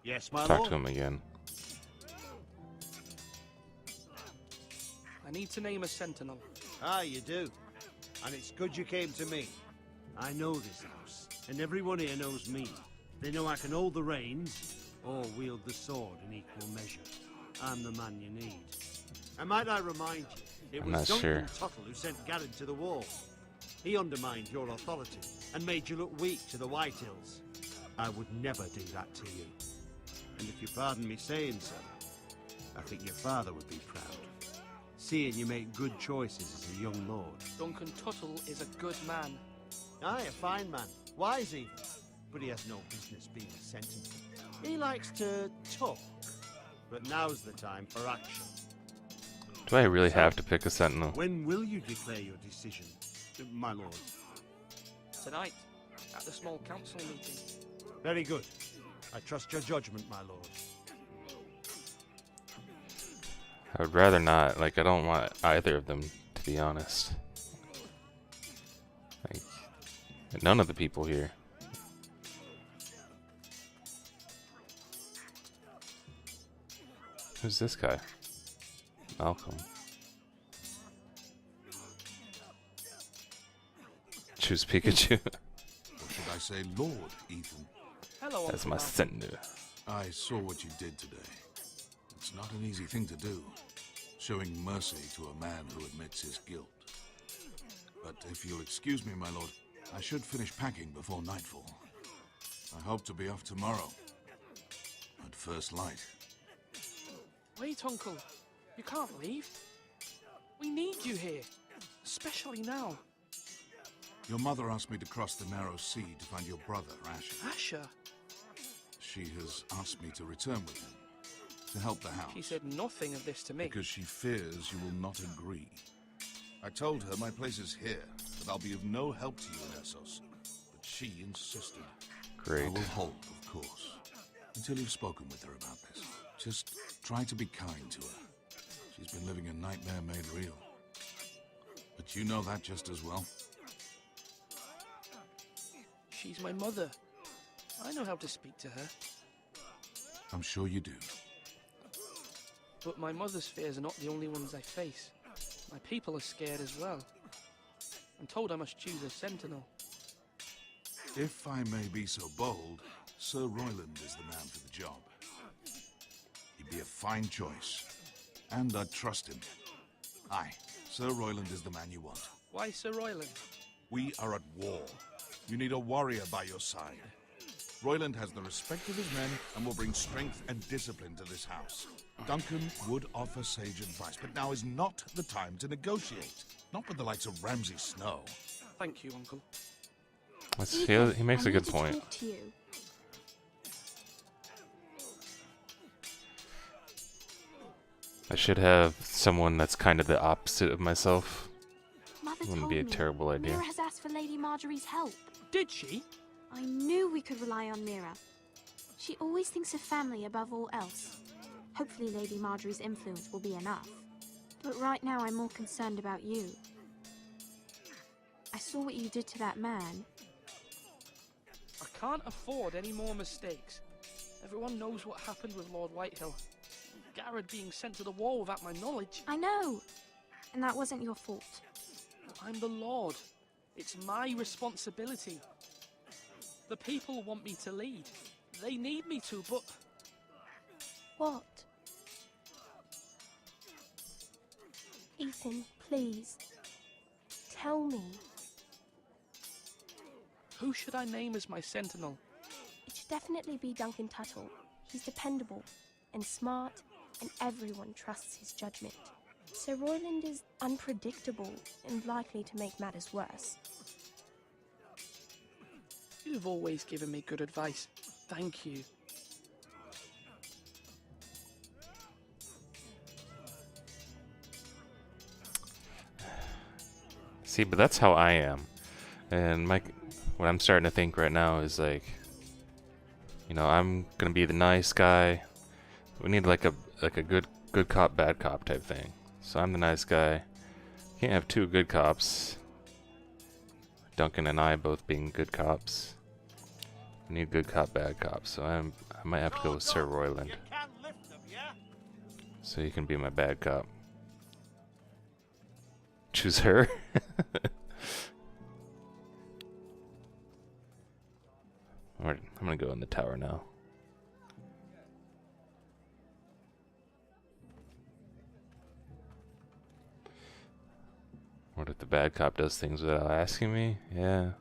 Yes, my Talk lord. to him again. I need to name a sentinel. Ah, you do. And it's good you came to me. I know this house, and everyone here knows me. They know I can hold the reins, or wield the sword in equal measure. I'm the man you need. And might I remind you, it I'm was not Duncan sure. Tuttle who sent Garrett to the wall. He undermined your authority, and made you look weak to the White Hills. I would never do that to you. And if you pardon me saying so, I think your father would be proud. Seeing you make good choices as a young lord. Duncan Tuttle is a good man. Aye, a fine man. Wise even. But he has no business being a sentinel. He likes to talk. But now's the time for action. Do I really have to pick a sentinel? When will you declare your decision, my lord? Tonight, at the small council meeting. Very good. I trust your judgment, my lord. I would rather not. Like, I don't want either of them, to be honest. Like, none of the people here. Who's this guy? Malcolm. Choose Pikachu. Or should I say Lord, Ethan? Hello, That's my sentinel. I saw what you did today. It's not an easy thing to do, showing mercy to a man who admits his guilt. But if you'll excuse me, my lord, I should finish packing before nightfall. I hope to be off tomorrow, at first light. Wait, Uncle. You can't leave. We need you here, especially now. Your mother asked me to cross the narrow sea to find your brother, Asher. Asher? She has asked me to return with him, to help the house. She said nothing of this to me. Because she fears you will not agree. I told her my place is here, that I'll be of no help to you in Essos. But she insisted. Great. I will hold, of course, until you've spoken with her about this. Just try to be kind to her. She's been living a nightmare made real. But you know that just as well. She's my mother. I know how to speak to her. I'm sure you do. But my mother's fears are not the only ones I face. My people are scared as well. I'm told I must choose a sentinel. If I may be so bold, Sir Royland is the man for the job. He'd be a fine choice, and I'd trust him. Aye, Sir Royland is the man you want. Why Sir Royland? We are at war. You need a warrior by your side. Royland has the respect of his men and will bring strength and discipline to this house. Duncan would offer sage advice, but now is not the time to negotiate. Not with the likes of Ramsay Snow. Thank you, Uncle. He makes a good point. Talk to you. I should have someone that's kind of the opposite of myself. Mother Wouldn't told be a me terrible idea. Mira has asked for Lady Marjorie's help. Did she? I knew we could rely on Mira. She always thinks of family above all else. Hopefully Lady Marjorie's influence will be enough. But right now I'm more concerned about you. I saw what you did to that man. I can't afford any more mistakes. Everyone knows what happened with Lord Whitehill. Garrett being sent to the wall without my knowledge. I know. And that wasn't your fault. I'm the Lord. It's my responsibility. The people want me to lead. They need me to, but... What? Ethan, please. Tell me. Who should I name as my sentinel? It should definitely be Duncan Tuttle. He's dependable and smart, and everyone trusts his judgment. Sir Royland is unpredictable and likely to make matters worse. You've always given me good advice. Thank you. See, but that's how I am. And what I'm starting to think right now is like, you know, I'm gonna be the nice guy. We need like a good cop, bad cop type thing. So I'm the nice guy. Can't have two good cops. Duncan and I both being good cops. We need good cop, bad cop. So I might have to go with Sir Royland. So you can be my bad cop. Choose her. Alright, I'm gonna go in the tower now. What if the bad cop does things without asking me? Yeah.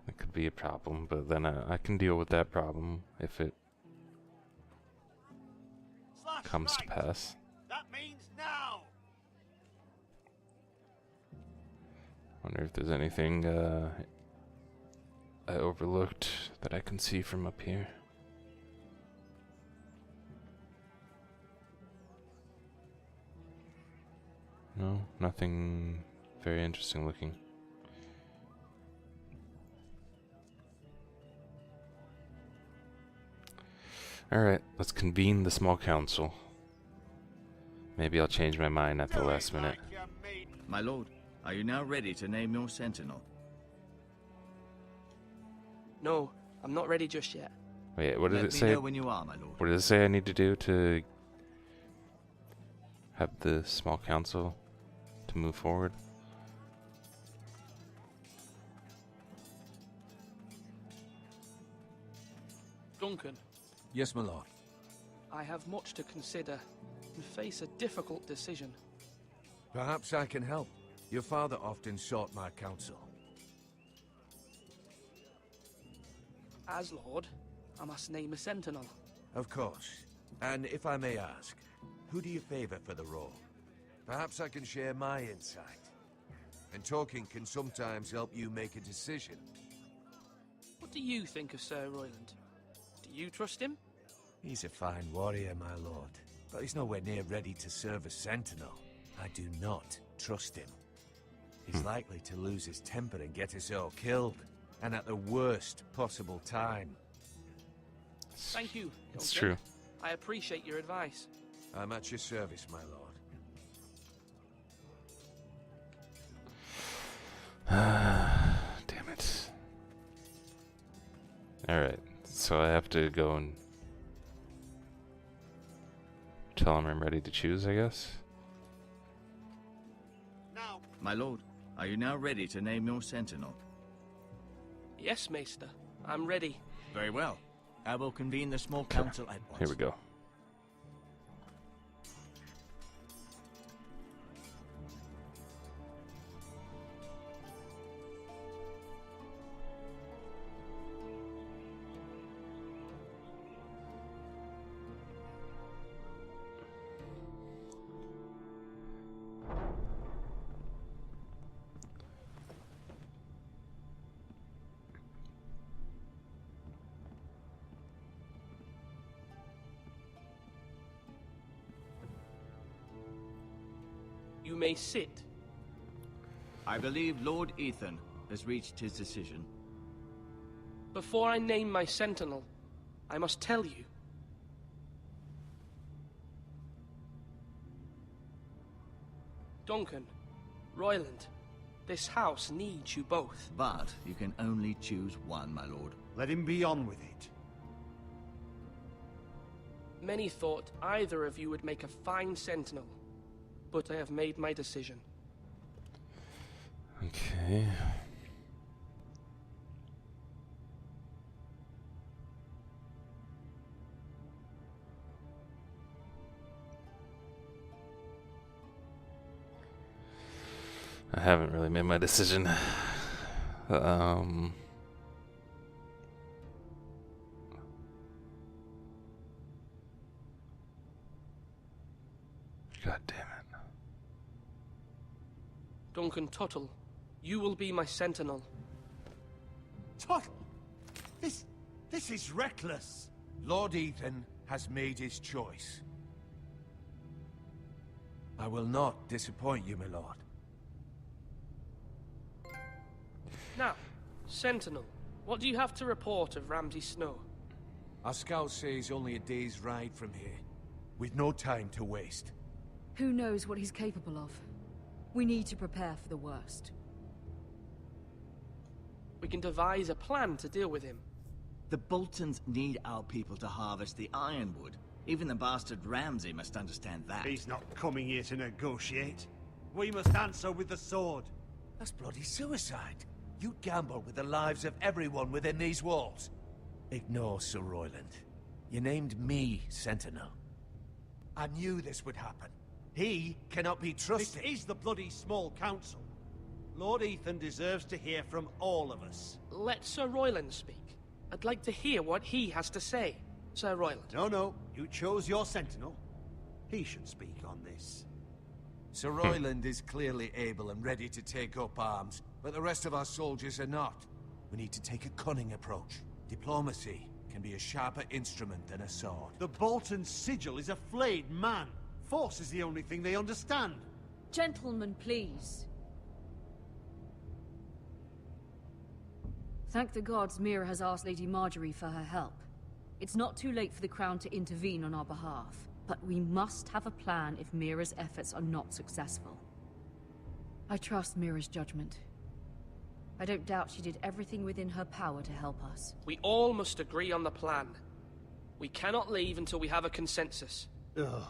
That could be a problem, but then I can deal with that problem if it comes to pass. That means now. Wonder if there's anything I overlooked that I can see from up here. No, nothing very interesting looking. Alright, let's convene the small council. Maybe I'll change my mind at the last minute. My lord, are you now ready to name your sentinel? No, I'm not ready just yet. Wait, what did Let it me say? know when you are, my lord. What does it say I need to do to have the small council to move forward? Duncan, Yes, my lord. I have much to consider and face a difficult decision. Perhaps I can help. Your father often sought my counsel. As Lord, I must name a sentinel. Of course. And if I may ask, who do you favor for the role? Perhaps I can share my insight. And talking can sometimes help you make a decision. What do you think of Sir Royland? Do you trust him? He's a fine warrior, my lord. But he's nowhere near ready to serve as sentinel. I do not trust him. He's likely to lose his temper and get us all killed. And at the worst possible time. Thank you, It's Duncan. true. I appreciate your advice. I'm at your service, my lord. Damn it. Alright, so I have to go and tell him I'm ready to choose, I guess. My lord, are you now ready to name your sentinel? Yes, Maester. I'm ready. Very well. I will convene the small council at once. Here we go. You may sit. I believe Lord Ethan has reached his decision. Before I name my sentinel, I must tell you. Duncan, Royland, this house needs you both. But you can only choose one, my lord. Let him be on with it. Many thought either of you would make a fine sentinel, but I have made my decision. Okay. I haven't really made my decision. God damn it. Duncan Tuttle, you will be my sentinel. Tuttle? This is reckless. Lord Ethan has made his choice. I will not disappoint you, my lord. Now, Sentinel, what do you have to report of Ramsay Snow? Our scouts say he's only a day's ride from here. We've no time to waste. Who knows what he's capable of? We need to prepare for the worst. We can devise a plan to deal with him. The Boltons need our people to harvest the ironwood. Even the bastard Ramsay must understand that. He's not coming here to negotiate. We must answer with the sword. That's bloody suicide. You'd gamble with the lives of everyone within these walls. Ignore Sir Royland. You named me Sentinel. I knew this would happen. He cannot be trusted. This is the bloody small council. Lord Ethan deserves to hear from all of us. Let Sir Royland speak. I'd like to hear what he has to say, Sir Royland. No, you chose your sentinel. He should speak on this. Sir Royland is clearly able and ready to take up arms, but the rest of our soldiers are not. We need to take a cunning approach. Diplomacy can be a sharper instrument than a sword. The Bolton sigil is a flayed man. Force is the only thing they understand. Gentlemen, please. Thank the gods Mira has asked Lady Marjorie for her help. It's not too late for the Crown to intervene on our behalf, but we must have a plan if Mira's efforts are not successful. I trust Mira's judgment. I don't doubt she did everything within her power to help us. We all must agree on the plan. We cannot leave until we have a consensus. Ugh.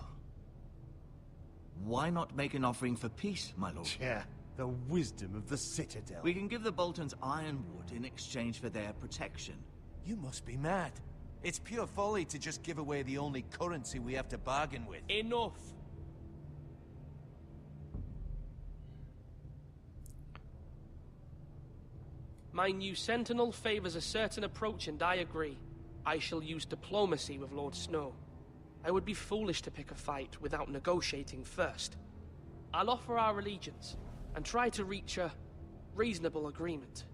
Why not make an offering for peace, my lord? Yeah, the wisdom of the Citadel. We can give the Boltons ironwood in exchange for their protection. You must be mad. It's pure folly to just give away the only currency we have to bargain with. Enough! My new sentinel favors a certain approach, and I agree. I shall use diplomacy with Lord Snow. I would be foolish to pick a fight without negotiating first. I'll offer our allegiance, and try to reach a reasonable agreement.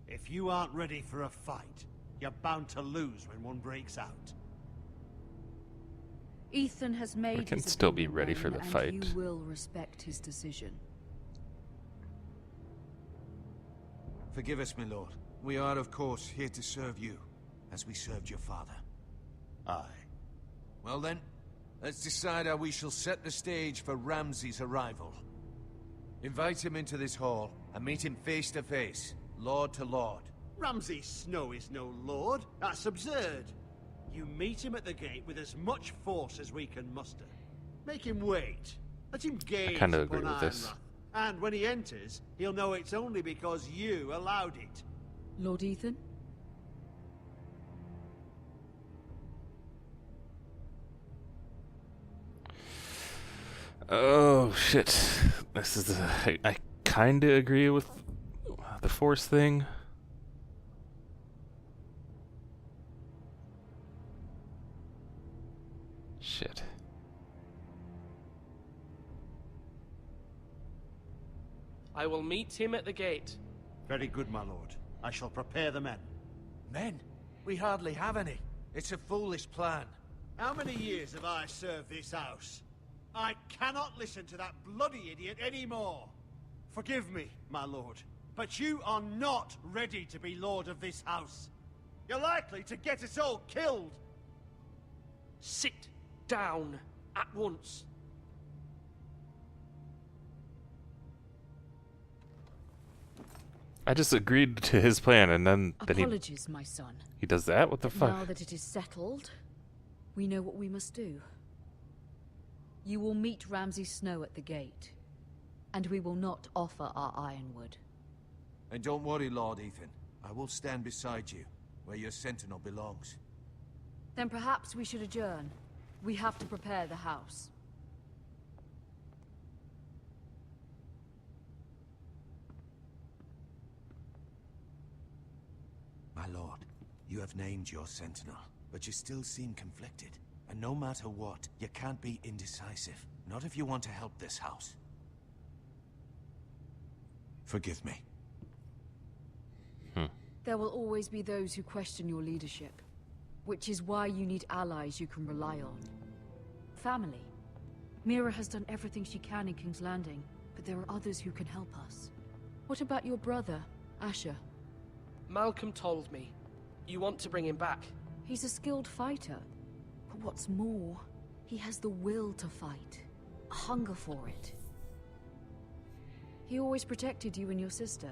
If you aren't ready for a fight, you're bound to lose when one breaks out. Ethan has made We can his still be opinion ready for known, the and fight. you will respect his decision. Forgive us, my lord. We are, of course, here to serve you, as we served your father. Aye. Well then, let's decide how we shall set the stage for Ramsay's arrival. Invite him into this hall, and meet him face to face, lord to lord. Ramsay Snow is no lord. That's absurd. You meet him at the gate with as much force as we can muster. Make him wait. Let him gaze I kinda upon agree with this. Ironrath. And when he enters, he'll know it's only because you allowed it. Lord Ethan? Oh shit! This is I kind of agree with the force thing. Shit. I will meet him at the gate. Very good, my lord. I shall prepare the men. Men? We hardly have any. It's a foolish plan. How many years have I served this house? I cannot listen to that bloody idiot anymore. Forgive me, my lord, but you are not ready to be lord of this house. You're likely to get us all killed. Sit down at once. I just agreed to his plan, and then Apologies, my son. he does that. What the fuck? Now that it is settled, we know what we must do. You will meet Ramsay Snow at the gate, and we will not offer our ironwood. And don't worry, Lord Ethan. I will stand beside you, where your sentinel belongs. Then perhaps we should adjourn. We have to prepare the house. lord, you have named your sentinel, but you still seem conflicted. And no matter what, you can't be indecisive. Not if you want to help this house. Forgive me. There will always be those who question your leadership, which is why you need allies you can rely on. Family. Mira has done everything she can in King's Landing, but there are others who can help us. What about your brother, Asher? Malcolm told me. You want to bring him back? He's a skilled fighter. But what's more, he has the will to fight. A hunger for it. He always protected you and your sister.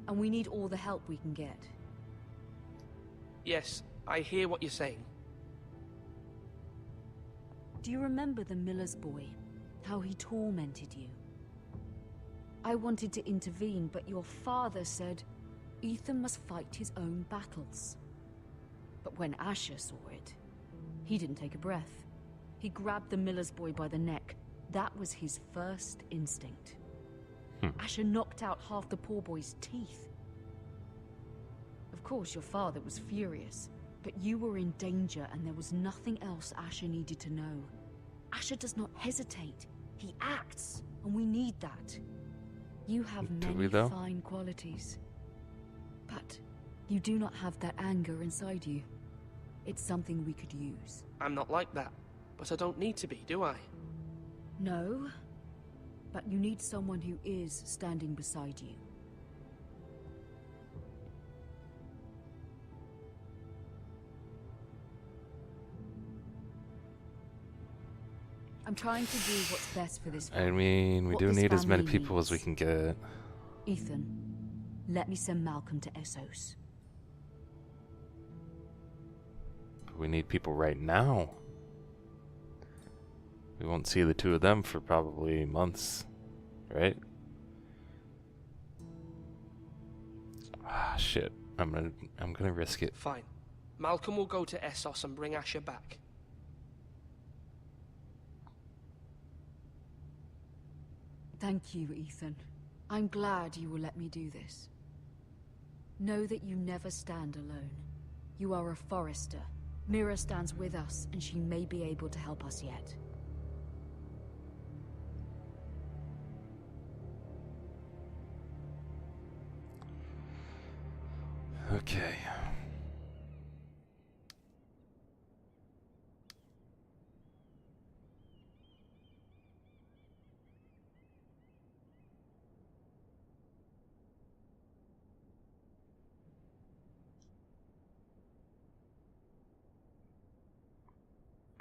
And we need all the help we can get. Yes, I hear what you're saying. Do you remember the miller's boy? How he tormented you? I wanted to intervene, but your father said Ethan must fight his own battles. But when Asher saw it, he didn't take a breath. He grabbed the miller's boy by the neck. That was his first instinct. Asher knocked out half the poor boy's teeth. Of course, your father was furious, but you were in danger and there was nothing else Asher needed to know. Asher does not hesitate. He acts, and we need that. You have many fine qualities, but you do not have that anger inside you. It's something we could use. I'm not like that, but I don't need to be, do I? No, but you need someone who is standing beside you. I'm trying to do what's best for this family. I mean, we do need as many people as we can get. Ethan, let me send Malcolm to Essos. We need people right now. We won't see the two of them for probably months, right? Ah, shit. I'm gonna risk it. Fine. Malcolm will go to Essos and bring Asher back. Thank you, Ethan. I'm glad you will let me do this. Know that you never stand alone. You are a Forrester. Mira stands with us, and she may be able to help us yet. Okay.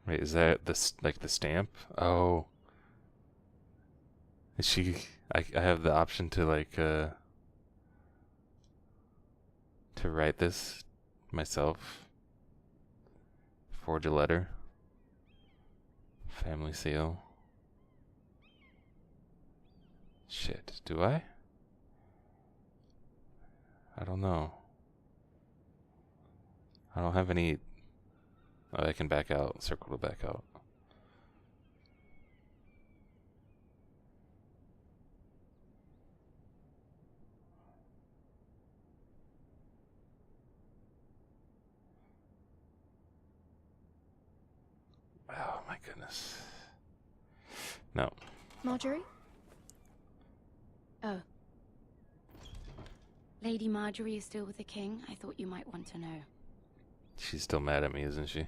Wait, is that like the stamp? Oh. Is she... I have the option to like, to write this myself. Forge a letter. Family seal. Shit, do I? I don't know. I don't have any... Oh, I can back out. Circle to back out. Oh my goodness. No. Marjorie? Oh. Lady Marjorie is still with the king? I thought you might want to know. She's still mad at me, isn't she?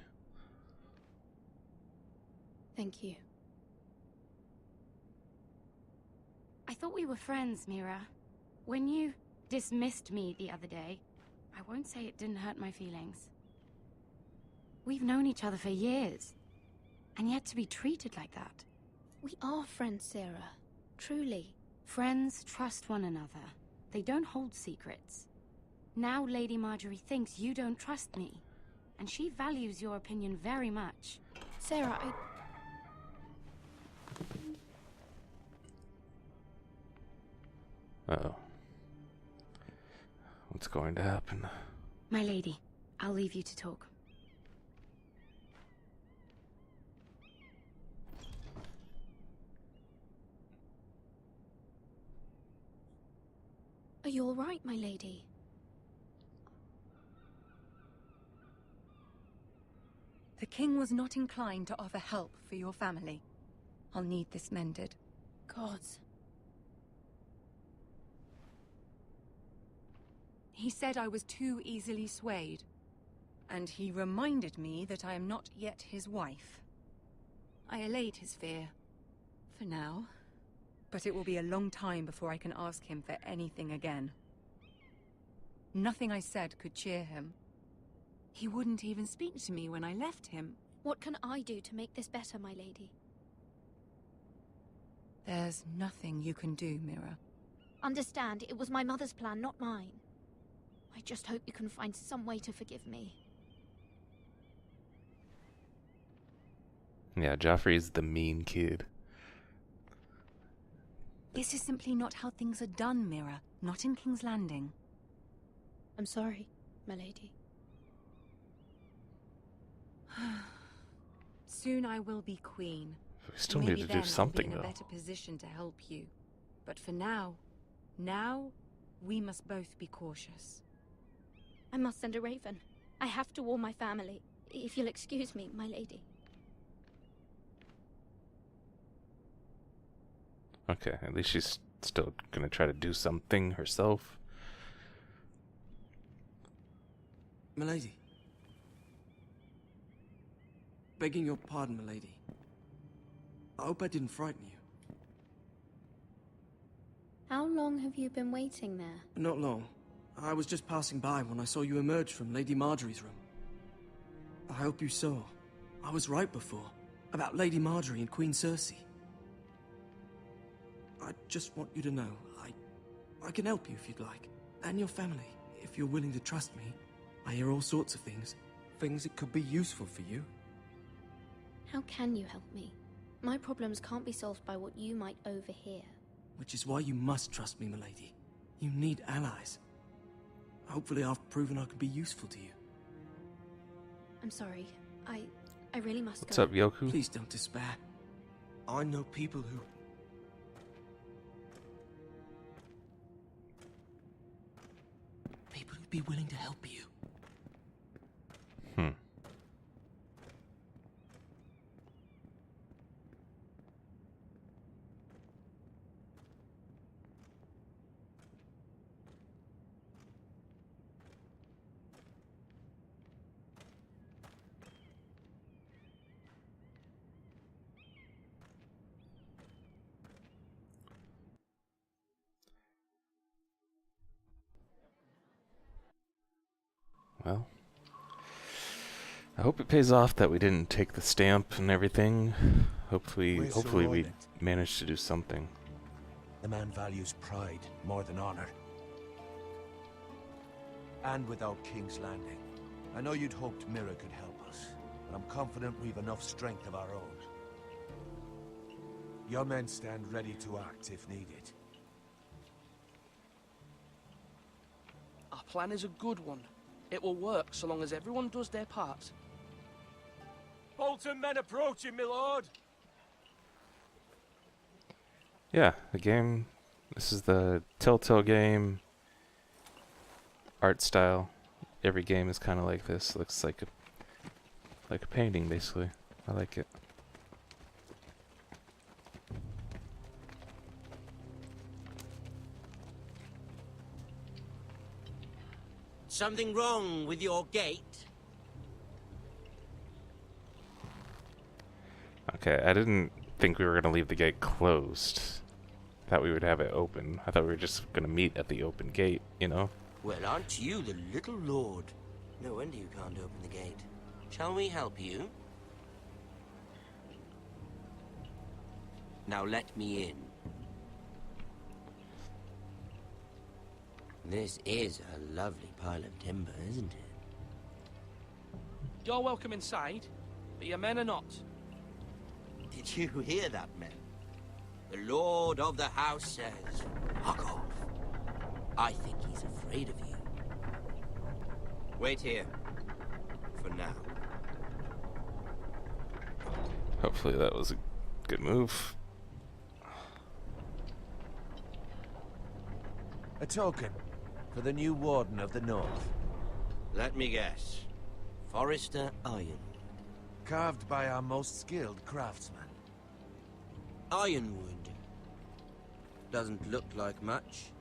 Thank you. I thought we were friends, Mira. When you dismissed me the other day, I won't say it didn't hurt my feelings. We've known each other for years, and yet to be treated like that. We are friends, Sarah. Truly. Friends trust one another. They don't hold secrets. Now Lady Marjorie thinks you don't trust me, and she values your opinion very much. Sarah, Uh-oh. What's going to happen? My lady, I'll leave you to talk. Are you all right, my lady? king was not inclined to offer help for your family. I'll need this mended. Gods. He said I was too easily swayed. And he reminded me that I am not yet his wife. I allayed his fear. For now. But it will be a long time before I can ask him for anything again. Nothing I said could cheer him. He wouldn't even speak to me when I left him. What can I do to make this better, my lady? There's nothing you can do, Mira. Understand, it was my mother's plan, not mine. I just hope you can find some way to forgive me. Yeah, Joffrey's the mean kid. This is simply not how things are done, Mira. Not in King's Landing. I'm sorry, my lady. Soon I will be queen. We still need to do something, I'll be in though. a better position to help you. But for now, we must both be cautious. I must send a raven. I have to warn my family. If you'll excuse me, my lady. Okay, at least she's still gonna try to do something herself. Milady. Begging your pardon, milady. I hope I didn't frighten you. How long have you been waiting there? Not long. I was just passing by when I saw you emerge from Lady Marjorie's room. I hope you saw. I was right before. About Lady Marjorie and Queen Cersei. I just want you to know, I can help you if you'd like. And your family, if you're willing to trust me. I hear all sorts of things. Things that could be useful for you. How can you help me? My problems can't be solved by what you might overhear. Which is why you must trust me, milady. You need allies. Hopefully I've proven I can be useful to you. I'm sorry. I really must What's go. up, Yoku? Please don't despair. I know people who... People who'd be willing to help you. Well, I hope it pays off that we didn't take the stamp and everything. Hopefully we managed to do something. The man values pride more than honor. And without King's Landing, I know you'd hoped Mira could help us, but I'm confident we've enough strength of our own. Your men stand ready to act if needed. Our plan is a good one. It will work so long as everyone does their part. Bolton men approaching, my lord! Yeah, the game. This is the Telltale game. Art style. Every game is kind of like this. Looks like a painting, basically. I like it. Something wrong with your gate? Okay, I didn't think we were going to leave the gate closed. Thought we would have it open. I thought we were just going to meet at the open gate, you know? Well, aren't you the little lord? No wonder you can't open the gate. Shall we help you? Now let me in. This is a lovely pile of timber, isn't it? You're welcome inside, but your men are not. Did you hear that, men? The Lord of the House says, "Fuck off." I think he's afraid of you. Wait here. For now. Hopefully that was a good move. A token for the new Warden of the North. Let me guess. Forrester Iron. carved by our most skilled craftsman. Ironwood. Doesn't look like much.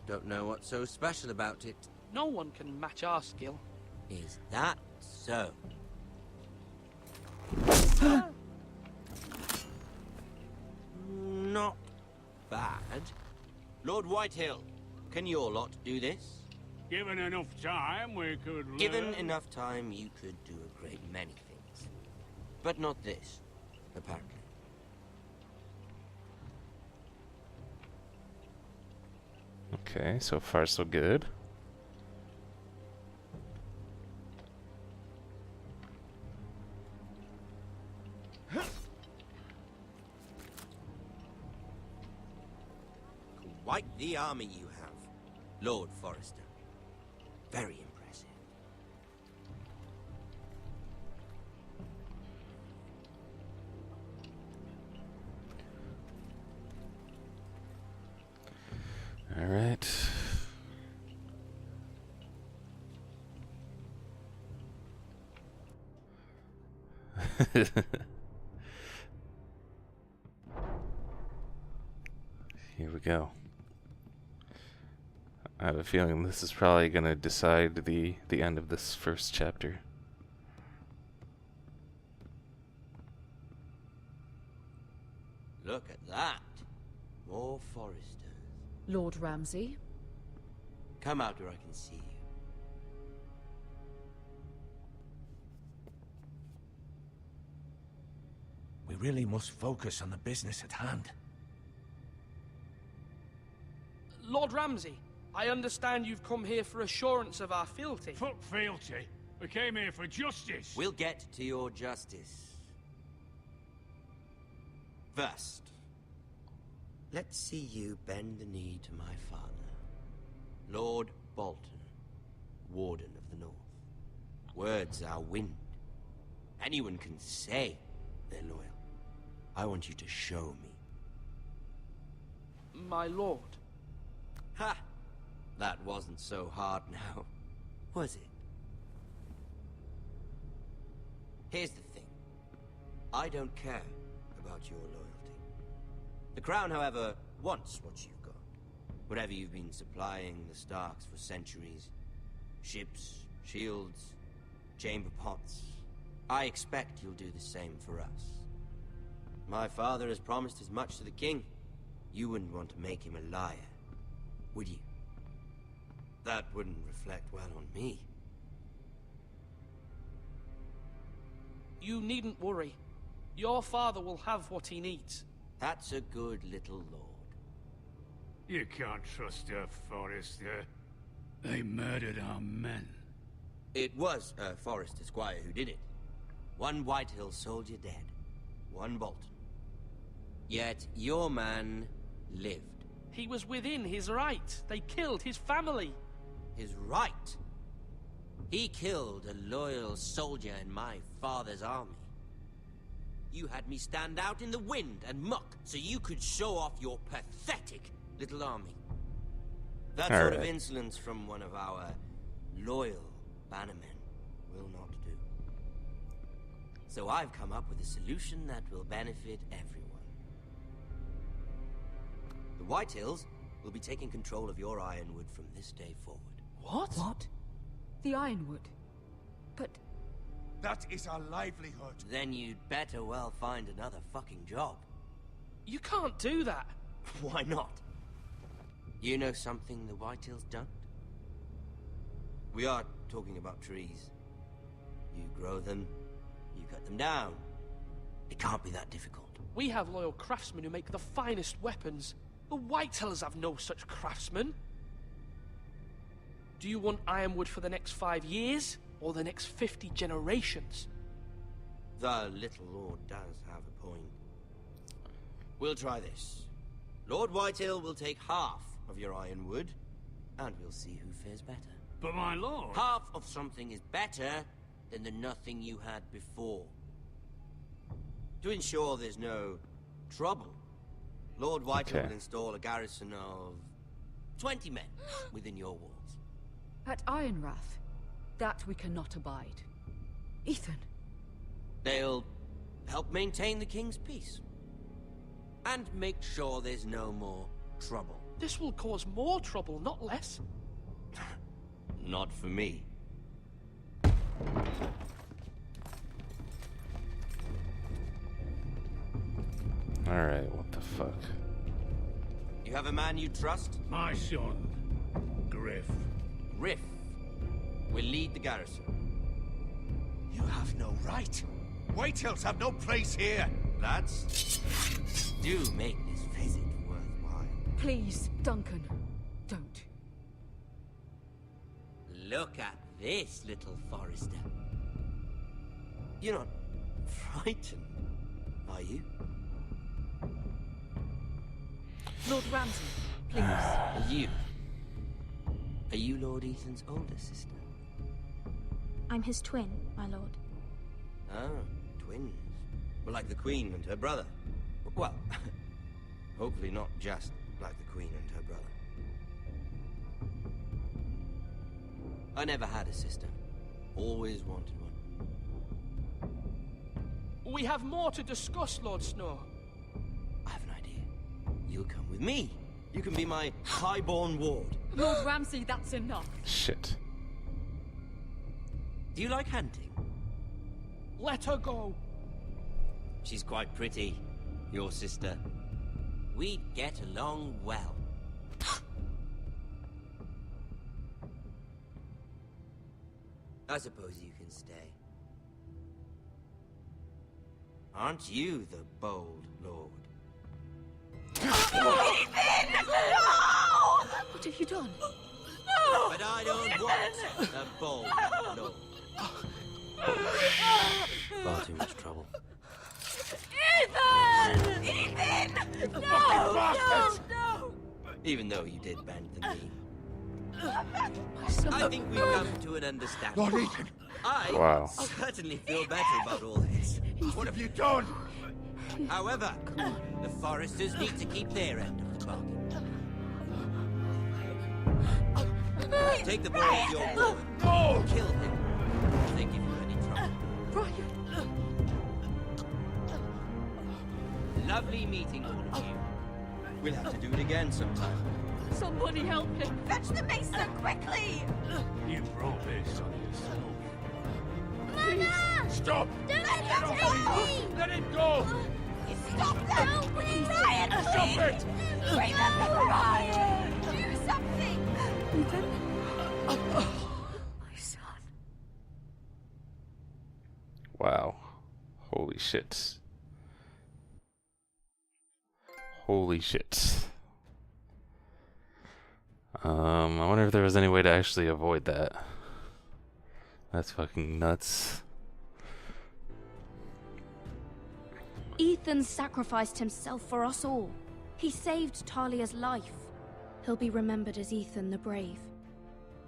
Don't know what's so special about it. No one can match our skill. Is that so? Not bad. Lord Whitehill, can your lot do this? Given enough time, we could learn. Given enough time, you could do a great many things. But not this, apparently. Okay, so far so good. Quite the army you have, Lord Forrester. Very impressive. All right. Here we go. I have a feeling this is probably going to decide the end of this first chapter. Look at that. More Forresters. Lord Ramsay? Come out where I can see you. We really must focus on the business at hand. Lord Ramsay, I understand you've come here for assurance of our fealty. Fuck fealty. We came here for justice. We'll get to your justice. First, let's see you bend the knee to my father, Lord Bolton, Warden of the North. Words are wind. Anyone can say they're loyal. I want you to show me. My lord. Ha! That wasn't so hard now, was it? Here's the thing. I don't care about your loyalty. The Crown, however, wants what you've got. Whatever you've been supplying the Starks for centuries. Ships, shields, chamber pots. I expect you'll do the same for us. My father has promised as much to the king. You wouldn't want to make him a liar, would you? That wouldn't reflect well on me. You needn't worry. Your father will have what he needs. That's a good little lord. You can't trust her, Forrester. They murdered our men. It was a Forrester Squire who did it. One Whitehill soldier dead. One Bolton. Yet your man lived. He was within his right. They killed his family. His right? He killed a loyal soldier in my father's army. You had me stand out in the wind and muck so you could show off your pathetic little army. That sort of insolence from one of our loyal bannermen will not do. So I've come up with a solution that will benefit everyone. The Whitehills will be taking control of your Ironwood from this day forward. What? What? The Ironwood? But... That is our livelihood. Then you'd better well find another fucking job. You can't do that. Why not? You know something the Whitehills don't? We are talking about trees. You grow them, you cut them down. It can't be that difficult. We have loyal craftsmen who make the finest weapons. The Whitehills have no such craftsmen. Do you want Ironwood for the next 5 years, or the next 50 generations? The little lord does have a point. We'll try this. Lord Whitehill will take half of your Ironwood, and we'll see who fares better. But my lord... Half of something is better than the nothing you had before. To ensure there's no trouble, Lord Whitehill will install a garrison of 20 men within your walls. At Ironrath, that we cannot abide. Ethan, They'll help maintain the king's peace. And make sure there's no more trouble. This will cause more trouble, not less. Not for me. Alright, what the fuck? You have a man you trust? My son, Griff. Griff will lead the garrison. You have no right. Whitehills have no place here. Lads, do make this visit worthwhile. Please, Duncan, don't. Look at this, little Forrester. You're not frightened, are you? Lord Ramsay, please. Are you Lord Ethan's older sister? I'm his twin, my lord. Ah, twins. Well, like the Queen and her brother. Well, hopefully not just like the Queen and her brother. I never had a sister. Always wanted one. We have more to discuss, Lord Snow. I have an idea. You'll come with me. You can be my highborn ward. Lord Ramsay, that's enough. Shit. Do you like hunting? Let her go. She's quite pretty, your sister. We'd get along well. I suppose you can stay. Aren't you the bold lord? What have you done? No! But I don't want a bold lord. Far too much trouble. Ethan! Ethan! No! No! Even though you did bend the knee. I think we've come to an understanding. Lord Ethan! I certainly feel better about all this. What have you done? However, the Foresters need to keep their end of the bargain. Take the boy as your boy. No! Kill him if they give you any trouble. Brian! Lovely meeting all of you. We'll have to do it again sometime. Somebody help him! Fetch the mason quickly! You brought this on yourself. Mama! Stop! Don't let him go! Let him go! Stop that! Brian, please! Stop it! Remember Brian! Do something! Ethan? My son. Wow. Holy shit. Holy shit. I wonder if there was any way to actually avoid that. That's fucking nuts. Ethan sacrificed himself for us all. He saved Talia's life. He'll be remembered as Ethan the Brave.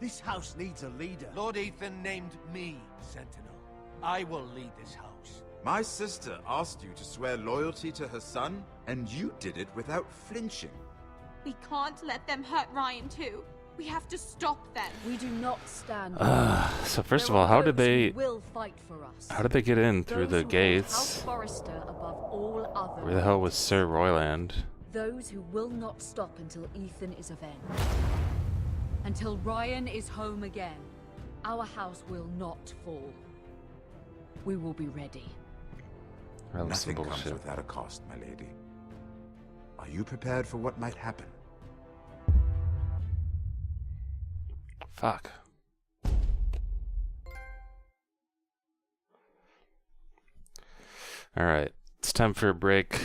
This house needs a leader. Lord Ethan named me Sentinel. I will lead this house. My sister asked you to swear loyalty to her son, and you did it without flinching. We can't let them hurt Ryan too. We have to stop them. We do not stand. So first of all, how did they will fight for us. How did they get in through the gates? House Forrester above all others. Where the hell was Sir Royland? Those who will not stop until Ethan is avenged. Until Ryan is home again. Our house will not fall. We will be ready. Nothing comes without a cost, my lady. Are you prepared for what might happen? Fuck. Alright, it's time for a break.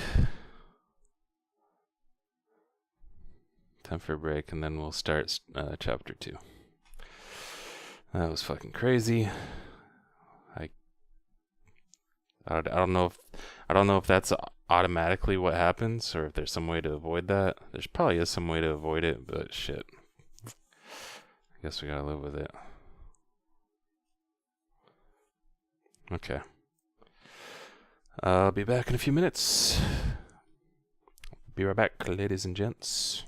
Time for a break, and then we'll start chapter 2. That was fucking crazy. I don't know if that's automatically what happens, or if there's some way to avoid that. There's probably is some way to avoid it, but shit. I guess we gotta live with it. Okay. I'll be back in a few minutes. Be right back, ladies and gents.